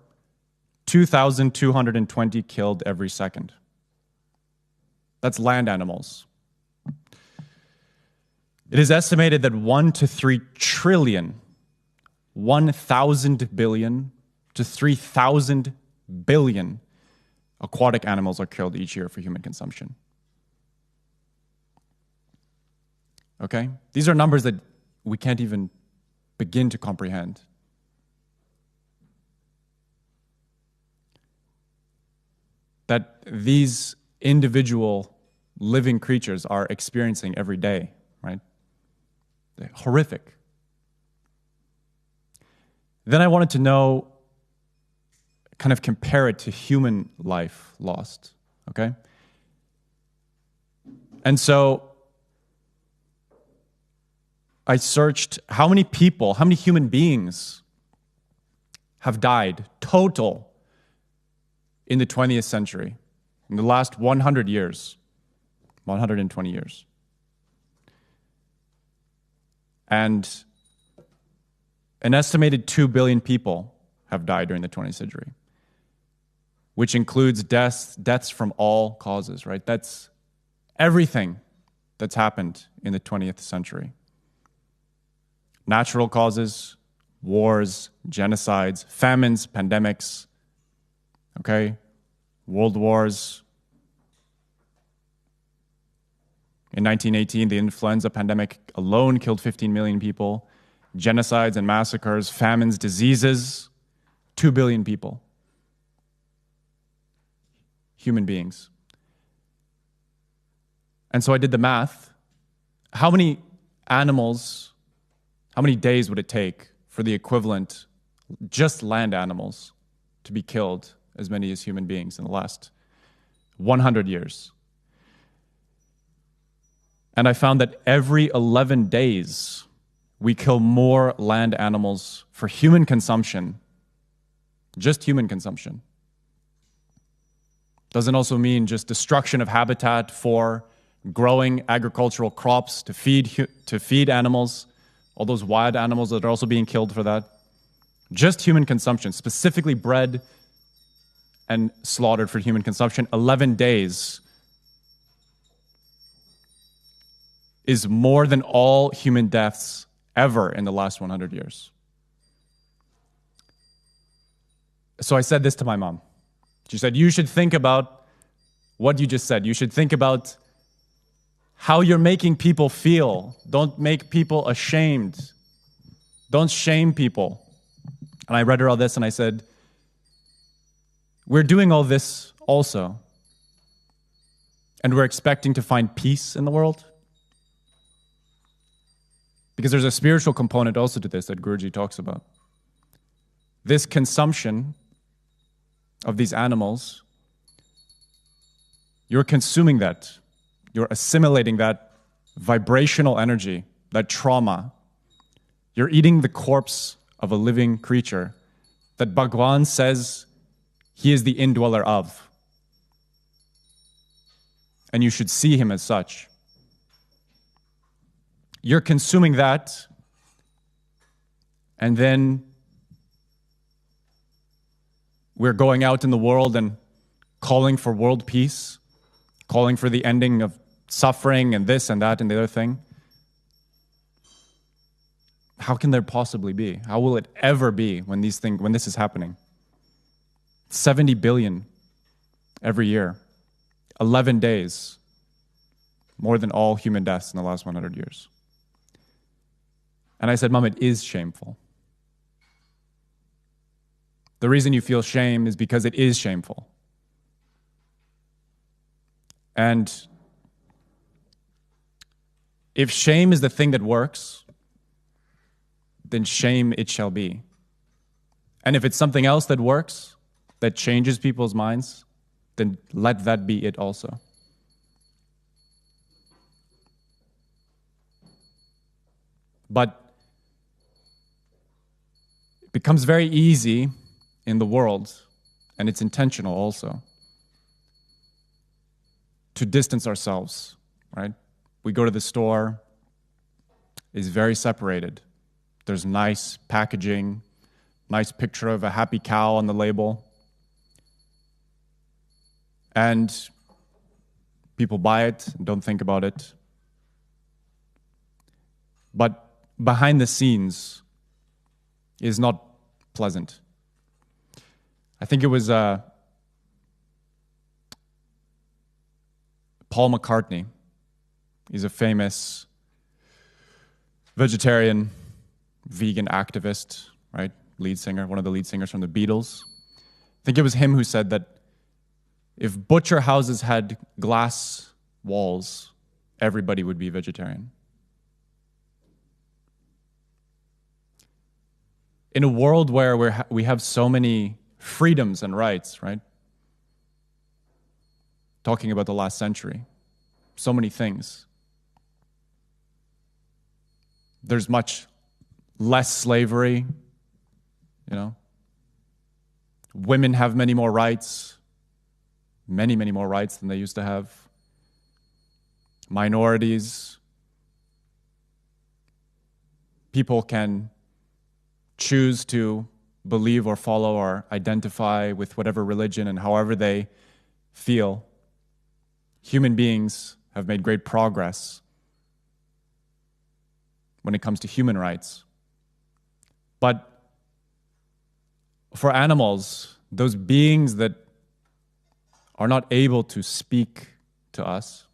2,220 killed every second. That's land animals. It is estimated that 1 to 3 trillion, 1,000 billion to 3,000 billion aquatic animals are killed each year for human consumption. Okay? These are numbers that we can't even begin to comprehend. That these individual living creatures are experiencing every day, right? They're horrific. Then I wanted to know, kind of compare it to human life lost, okay? And so I searched how many people, how many human beings have died total in the 20th century, in the last 100 years, 120 years. And an estimated 2 billion people have died during the 20th century, which includes deaths from all causes, right? That's everything that's happened in the 20th century. Natural causes, wars, genocides, famines, pandemics, okay? World wars. In 1918, the influenza pandemic alone killed 15 million people. Genocides and massacres, famines, diseases, 2 billion people. Human beings. And so I did the math. How many animals, how many days would it take for the equivalent, just land animals, to be killed as many as human beings in the last 100 years? And I found that every 11 days, we kill more land animals for human consumption, just human consumption, Doesn't also mean just destruction of habitat for growing agricultural crops to feed animals, all those wild animals that are also being killed for that. Just human consumption, specifically bred and slaughtered for human consumption, 11 days is more than all human deaths ever in the last 100 years. So I said this to my mom. She said, you should think about what you just said. You should think about how you're making people feel. Don't make people ashamed. Don't shame people. And I read her all this and I said, we're doing all this also. And we're expecting to find peace in the world. Because there's a spiritual component also to this that Guruji talks about. This consumption of these animals, you're consuming that. You're assimilating that vibrational energy, that trauma. You're eating the corpse of a living creature that Bhagwan says he is the indweller of. And you should see him as such. You're consuming that, and then we're going out in the world and calling for world peace, calling for the ending of suffering and this and that and the other thing. How can there possibly be? How will it ever be when this is happening? 70 billion every year, 11 days, more than all human deaths in the last 100 years. And I said, Mom, it is shameful. The reason you feel shame is because it is shameful. And if shame is the thing that works, then shame it shall be. And if it's something else that works, that changes people's minds, then let that be it also. But it becomes very easy in the world, and it's intentional also, to distance ourselves, right? We go to the store, it's very separated. There's nice packaging, nice picture of a happy cow on the label. And people buy it and don't think about it. But behind the scenes is not pleasant. I think it was Paul McCartney. He's a famous vegetarian, vegan activist, right? Lead singer, one of the lead singers from the Beatles. I think it was him who said that if butcher houses had glass walls, everybody would be vegetarian. In a world where we have so many freedoms and rights, right? Talking about the last century, so many things. There's much less slavery, you know. Women have many more rights, many more rights than they used to have. Minorities, people can choose to believe or follow or identify with whatever religion and however they feel. Human beings have made great progress when it comes to human rights. But for animals, those beings that are not able to speak to us,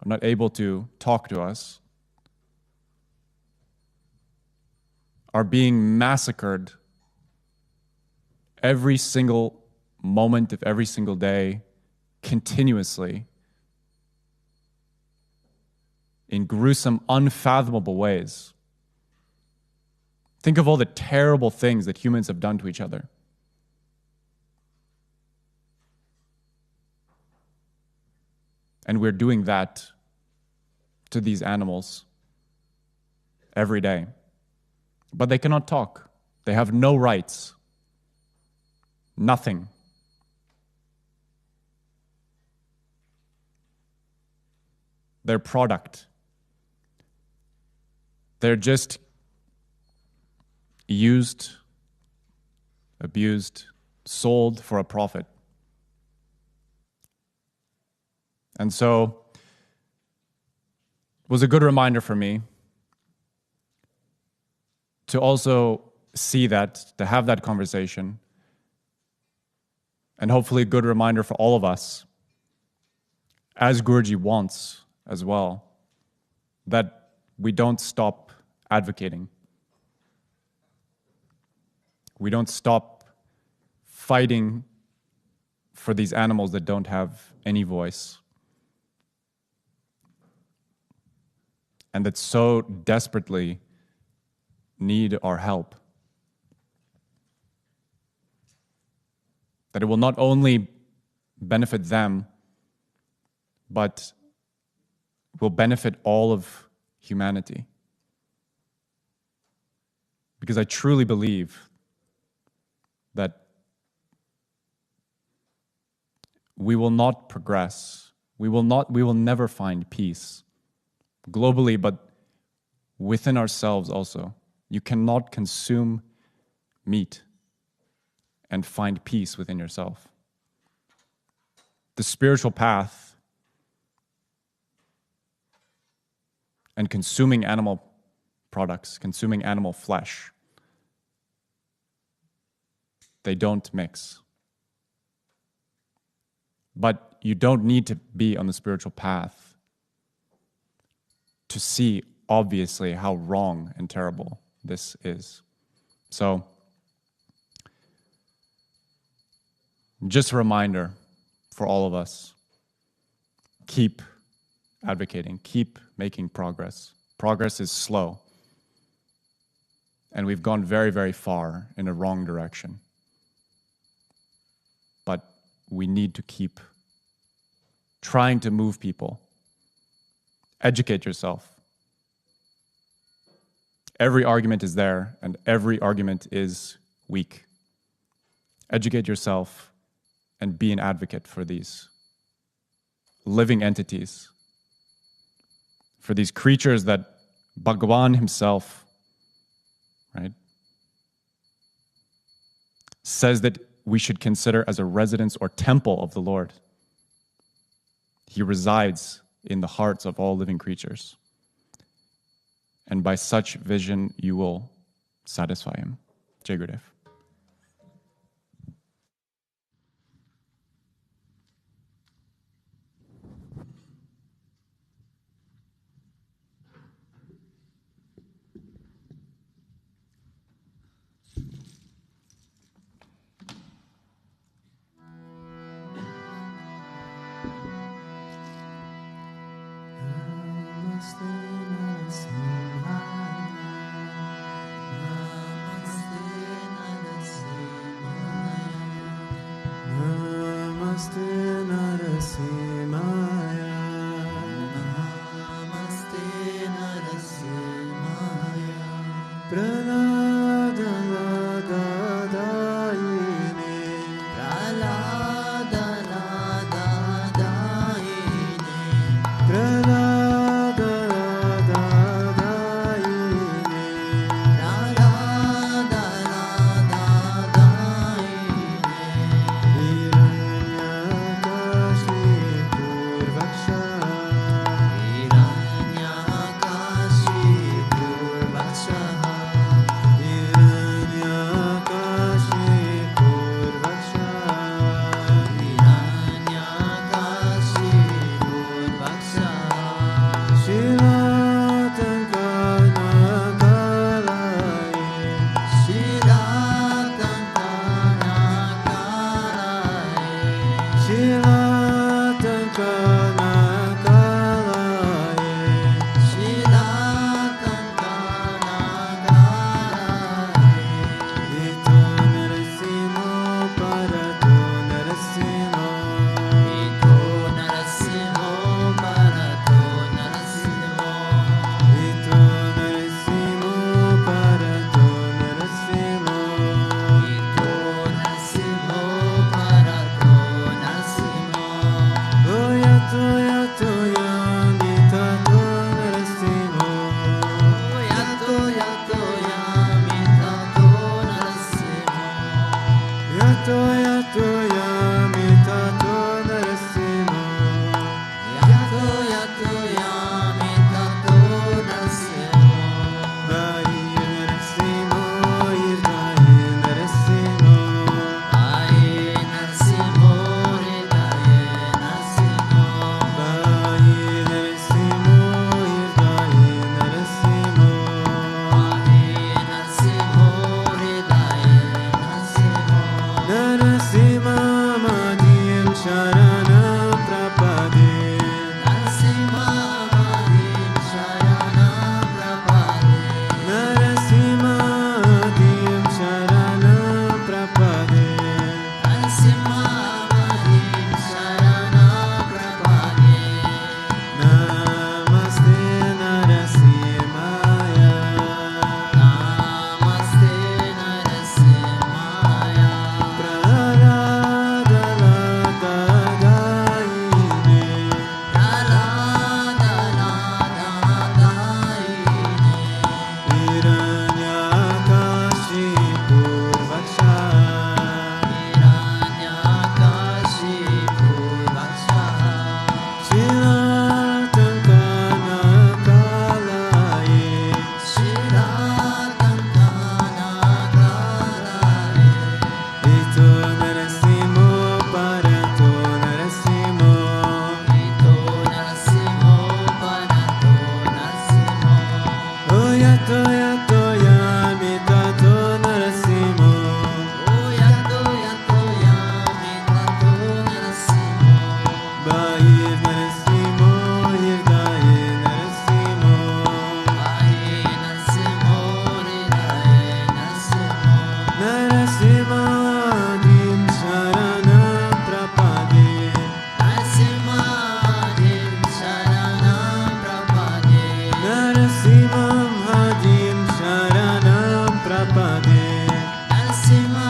are not able to talk to us, are being massacred every single moment of every single day, continuously, in gruesome, unfathomable ways. Think of all the terrible things that humans have done to each other. And we're doing that to these animals every day. But they cannot talk. They have no rights. Nothing. their product. They're just used, abused, sold for a profit. And so it was a good reminder for me to also see that, to have that conversation, and hopefully a good reminder for all of us, as Guruji wants as well, that we don't stop advocating. We don't stop fighting for these animals that don't have any voice and that so desperately need our help. That it will not only benefit them, but will benefit all of humanity. Because I truly believe that we will not progress. We will never find peace globally, but within ourselves also. You cannot consume meat and find peace within yourself. The spiritual path and consuming animal products, consuming animal flesh, they don't mix. But you don't need to be on the spiritual path to see obviously how wrong and terrible this is. So, just a reminder for all of us, keep advocating, keep making progress. Progress is slow, and we've gone very, very far in a wrong direction. But we need to keep trying to move people. Educate yourself. Every argument is there, and every argument is weak. Educate yourself and be an advocate for these living entities, for these creatures that Bhagavan himself, right, says that we should consider as a residence or temple of the Lord. He resides in the hearts of all living creatures. And by such vision, you will satisfy him. Jai Gurudev. yato yamitato narasimo. Yato yato yamitato narasimo. Vai narasimo, irdaye narasimo. Vai narasimo, irdaye narasimo. Vai narasimo, irdaye narasimo. Vai narasimo, irdaye narasimo. Narasima madhyam sharanam prapade. Narasima madhyam sharanam prapade. Narasima madhyam sharanam prapade. Narasima madhyam sharanam prapade. Namaste Narasimhaya. Namaste Narasimhaya. Praladalakadaine. Praladalakadaine. Hiranyakashipu vaksha. Hiranyakashipu vaksha. Shilatankanakalaye. Shiratankanakalaye. Ito narasimo parato narasimo. Ito narasimo panato narasimo. Oyato yato yamitato narasimo. Oyato yato yamitato narasimo. Bahir narasimo, hirdaye narasimo. Vai narasimo, ridaye narasimo. Narasima dim sharanam prapade. Narasima dim sharanam prapade. Narasimam hadim sharanam prapade. Narasima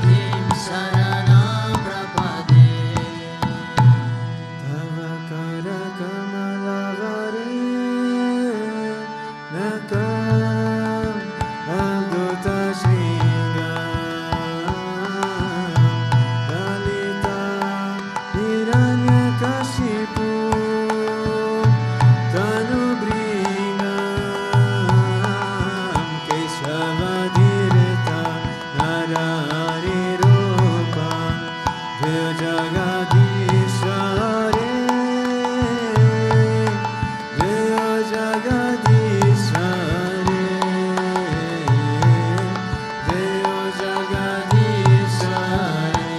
dim sharanam prapade. Tava kara kamalavare nakam avduta shringa. Lalita hiranyakashipu tanubringam keshavadhirta narari rupam jaya jagadishare jaya jagadishare jaya jagadishare.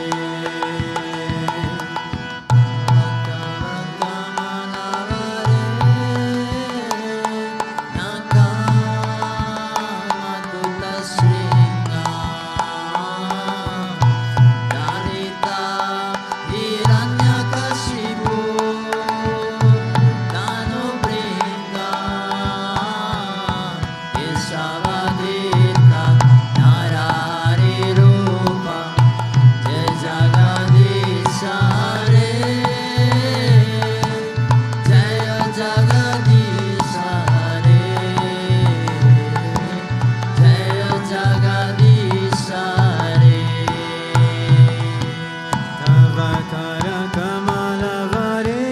Tavakara kamalavare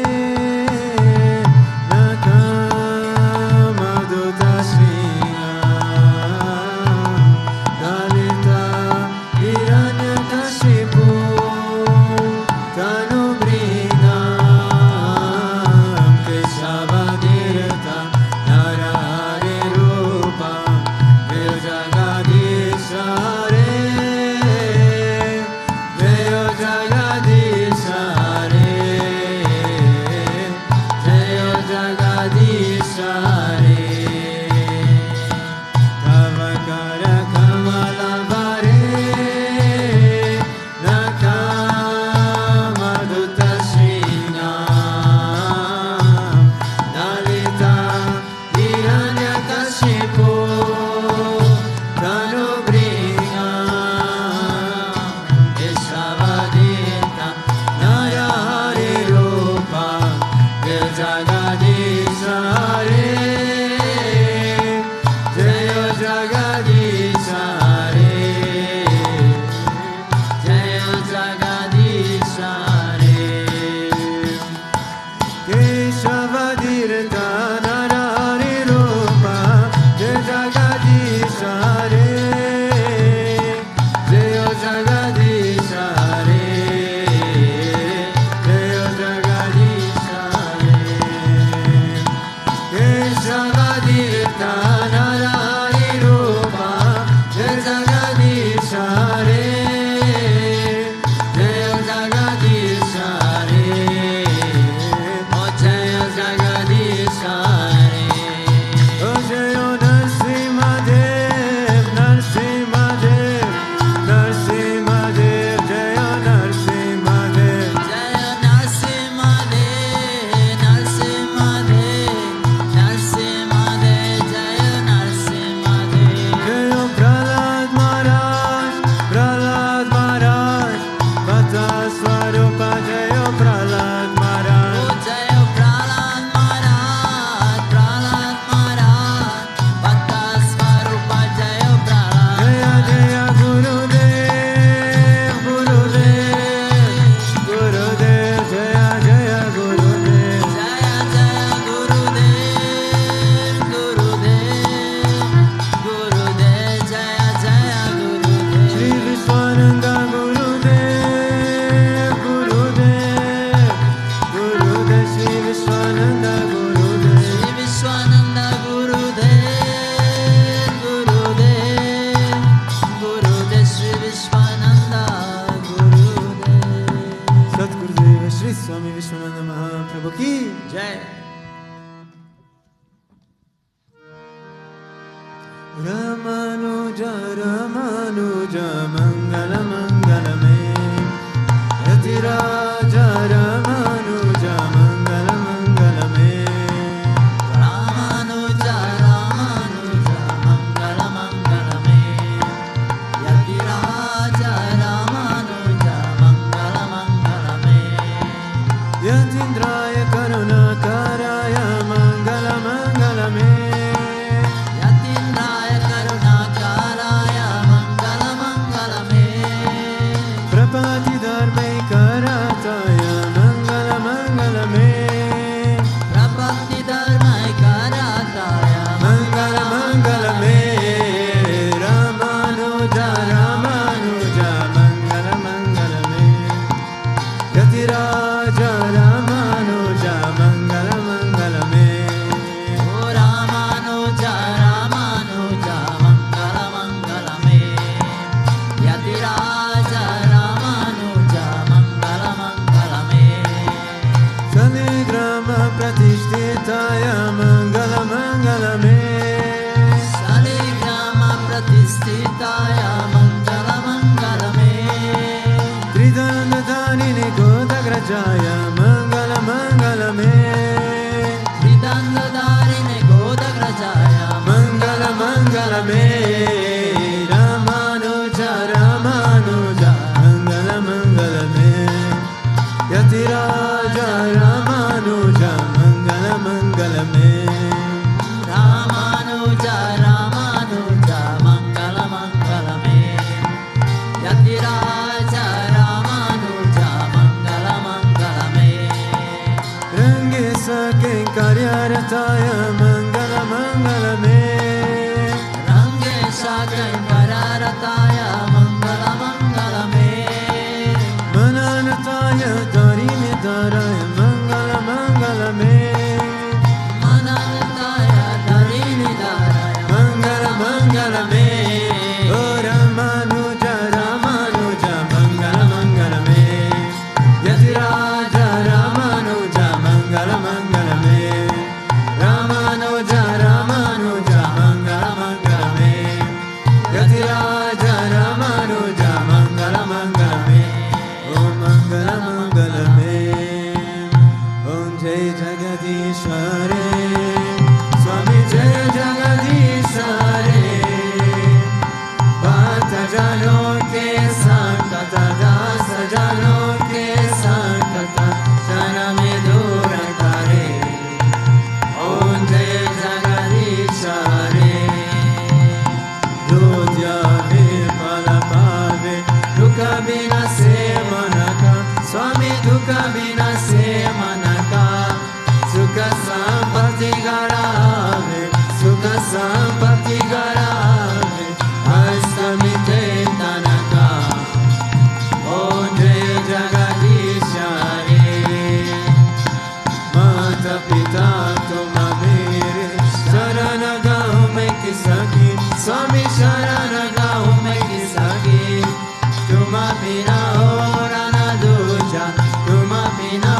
nakam avduta shringa. Lalita hiranyakashipu tanubringam keshavadhirta narari rupam jagadishare jaya jagadishare jaya jagadishare. Tavakara kamalavare nakam avduta shringa. Lalita hiranyakashipu tanubringam keshavadhirta Bhakta Swarupa Jayo Prahlad Maharaj. Jayo Prahlad Maharaj, Prahlad Maharaj, Bhakta Swarupa Jayo Prahlad. Jaya Jaya Gurudev, Gurudev, Gurudev, Jaya Jaya Gurudev. Jaya Jaya Gurudev, Gurudev, Gurudev, Jaya Jaya Gurudev. Sri Vishwananda Gurudev, Gurudev, Gurudev, Sri Vishwananda Gurudev. Sri Vishwananda Gurudev, Gurudev, Gurudev, Sri Vishwananda Gurudev. Satgurudev Sri Swami Vishwananda Mahaprabhu ki Jai. Ramanuja Ramanuja Mangala Mangala Me Yatiraja Ramanuja Mangala Mangala Me Ramanuja, Ramanuja, Mangala Mangala Me. Yatiraja Ramanuja, Mangala Mangala Me. Yatindraya Karunakaraya Mangala Mangala Me Yatindraya Karunakaraya, Mangala Mangala Me. Prapati Dharmai Karataya Mangala Mangala Me Prapatti Dharmai Karataya, Mangala Mangala Me Ramanuja Ramanuja Mangala Mangala Me Yatiraja Ramanuja Mangala Mangala Me O Ramanuja, Ramanuja, Mangala Mangala Me. Yatiraja Ramanuja, Mangala Mangala Me. Saligrama Pratishtitaya Mangala Mangala Me Saligrama Pratistitaya, Mangala Mangala Me. Tridandadanini Godagrajaya Mangala Mangala Me Vidandadharine Godagrajaya, Mangala Mangala Me Ramanuja Ramanuja Mangala Mangala Me Yatiraja Ramanuja Mangala Mangala Me Ramanuja, Ramanuja, Mangala Mangala Me. Yatiraja Ramanuja, Mangala Mangala Me. Rangi Sakin Karyarataya Mangala Mangala Me Rangesa Kararataya, Mangala Mangala Me. Mananataya Darini Daraya Mangala Mangala Me Mananataya Dharini Dharaya, Mangala Mangala Me O Ramanuja Ramanuja Mangala Mangala Me Yatiraja Ramanuja Mangala Mangala Me Ramanuja Ramanuja Mangala Mangala Me Yatiraja Ramanuja Mangala Mangala Me Om Mangala Mangala Me Om Jai Jagadishware Swami Jai Jagadishware Bhakta Jano Ke Sankata Dasa Jano Ke Sankata Janame Dura Kare Om Jai Jagadishware Dudya Vipala Pave Dukha Bina Se Manaka Swami Dukha Bina Se Manaka Sukha Sampati Garave Sukha Sampati Garave Astami Chetanaka Om Jai Jagadishware Mata Pita Tuma Mere Sharana Gaon Mein Kisaki Swami Sharana Gaon Mein Kisaki Tuma Pina Ora Na Duja Tuma Pina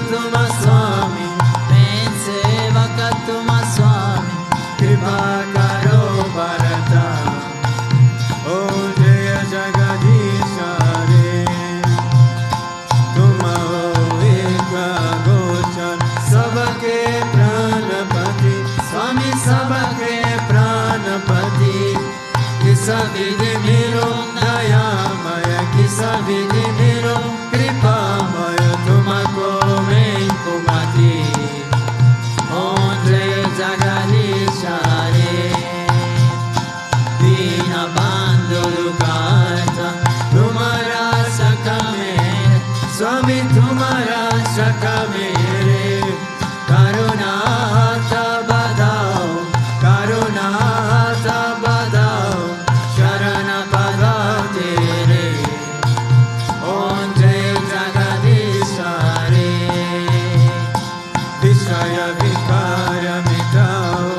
तुम स्वामी, मैं सेवक तुम स्वामी, कृपा करो बरता। ओ जय जगदीश रे, तुम हो एक गोचर, सबके प्राणपति, स्वामी सबके प्राणपति। किस विधि मिलो दयामय, किस विधि मिलो कृपामय, तुमको मैं कुमति। ओम जय जगदीश रे, दीन बंधु दुःखार्ता, तुम्हारा सखा मेरे, स्वामी तुम्हारा सखा मेरे। करुणा बधाओ, करुणा बधाओ, शरण पदा तेरे। ओम जय जगदीश रे, विषय विकार मिटाओ,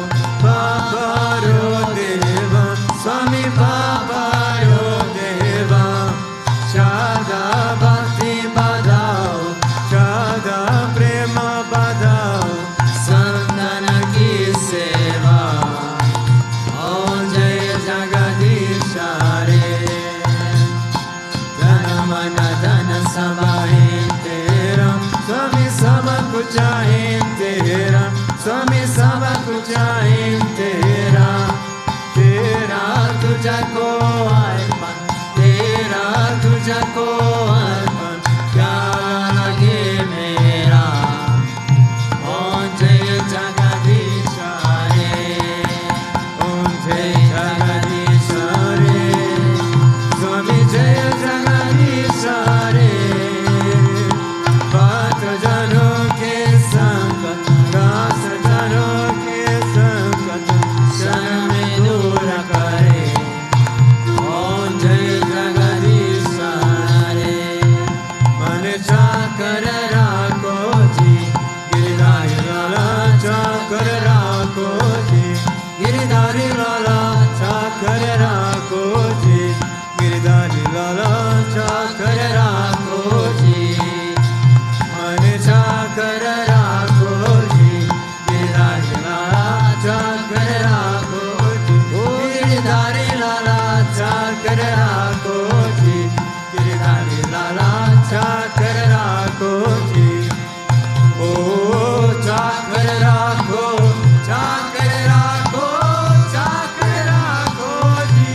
पापारो देवा, स्वामी पापारो देवा। श्रद्धा भक्ति बधाओ, श्रद्धा प्रेम बधाओ, संतन की सेवा। ओम जय जगदीश रे, धन मन धन सब है तेरा, स्वामी सब कुछ है तेरा, स्वामी सब कुछ है तेरा। तेरा तुझको अर्पण, तेरा तुझको अर्पण, क्या लगे मेरा। ओम जय जगदीश रे, ओम जय जगदीश रे, स्वामी जय जगदीश रे। पात्र जनों के संकट, दास जनों के संकट, क्षण में दूर करे। ओम जय जगदीश रे, मन चाकर राखो जी, गिरधारी लाला चाकर राखो जी, गिरधारी लाला चाकर राखो जी, गिरधारी लाला चाकर राखो जी। मन चाकर राखो जी, गिरधारी लाला चाकर राखो जी, ओ गिरधारी लाला चाकर राखो जी, गिरधारी लाला चाकर राखो जी। ओ चाकर राखो, चाकर राखो, चाकर राखो जी,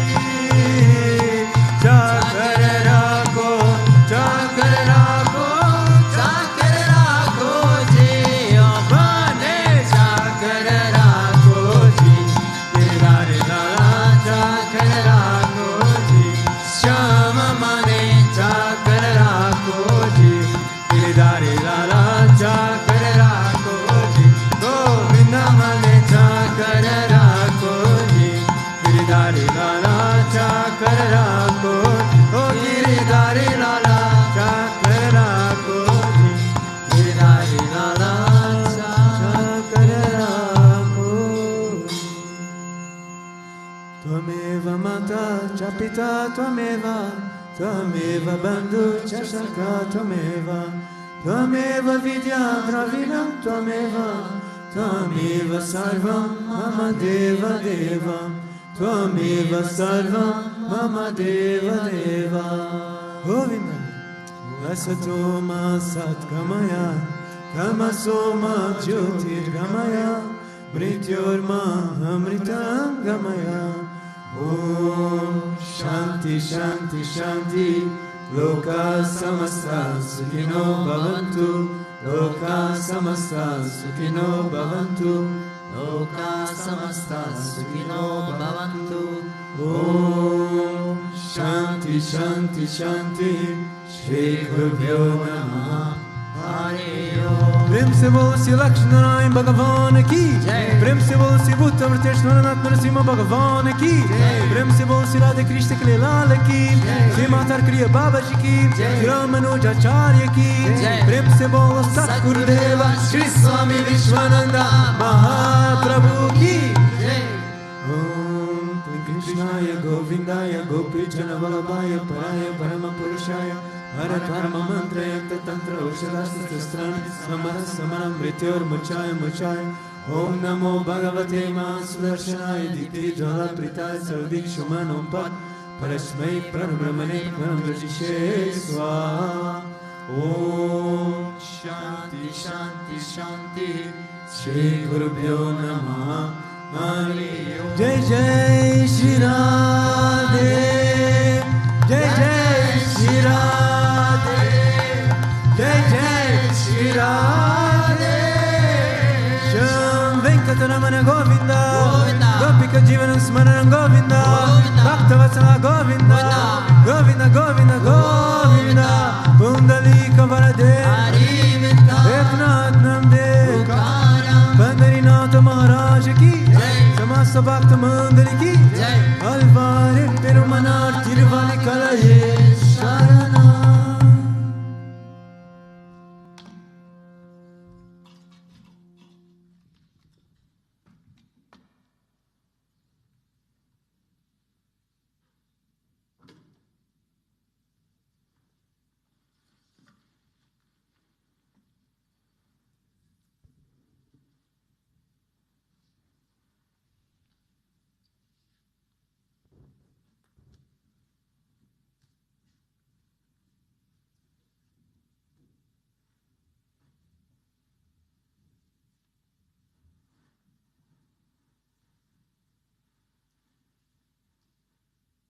चाकर राखो, चाकर राखो, चाकर राखो जी। ओ बने चाकर राखो जी, गिरधारी लाला चाकर राखो जी। श्याम मने चाकर राखो जी, गिरधारी लाला चाकर राखो जी। गोविंद मने चाकर राखो जी, गिरधारी लाला चाकर राखो। ओ गिरधारी लाला चाकर राखो जी, गिरधारी लाला चाकर राखो जी। त्वमेव माता च पिता त्वमेव, त्वमेव बन्धु च सखा त्वमेव, त्वमेव विद्या द्रविणं त्वमेव, त्वमेव सर्वं मम देव देव, त्वमेव सर्वं मम देव देव। गोविन्द असतो मा सद्गमय, तमसो मा ज्योतिर्गमय, मृत्योर्मा अमृतं गमय। ओम शांति शांति शांति, लोका समस्ता सुखिनो भवन्तु, लोका समस्ता सुखिनो भवन्तु, लोका समस्ता सुखिनो भवन्तु। ओम शांति शांति शांति। श्री गुरुभ्यो नमः। हरि ओम। प्रेम से बोल श्री लक्ष्मीनारायण भगवान की जय। प्रेम से बोल श्री भूतभृतेश्वरनाथ नरसिंह भगवान की जय। प्रेम से बोल श्री राधे कृष्ण के लाल की जय। श्री माता क्रिय बाबा जी की जय। श्री रामानुजाचार्य की जय। प्रेम से बोल सद्गुरुदेव श्री स्वामी विश्वानंदा महाप्रभु की जय। ओम कृष्णाय गोविंदाय गोपीजन वल्लभाय पराय परम पुरुषाय Haratvarma mantra yakta tantra oshadastasastran Samara mrityor muchaya Om namo bhagavate Sudarshanaya dikti jala pritaya sardik shuman om pat Parasmai pranabramane pranamrajishe swaha Om Shanti Shanti Shanti Shri Gurubhyo Namaha Hari Om Jai Jai Shri Radhe Jai Jai Shri Radhe Jai Jai Shri Radhe Sham Venkataramana Govinda Gopika Jivanam Smaranam Govinda Bhaktavatsala Govinda Govinda Govinda Govinda Pundalika Varade Eknath Namde Bandarinatha Maharaj ki Samasta Bhakta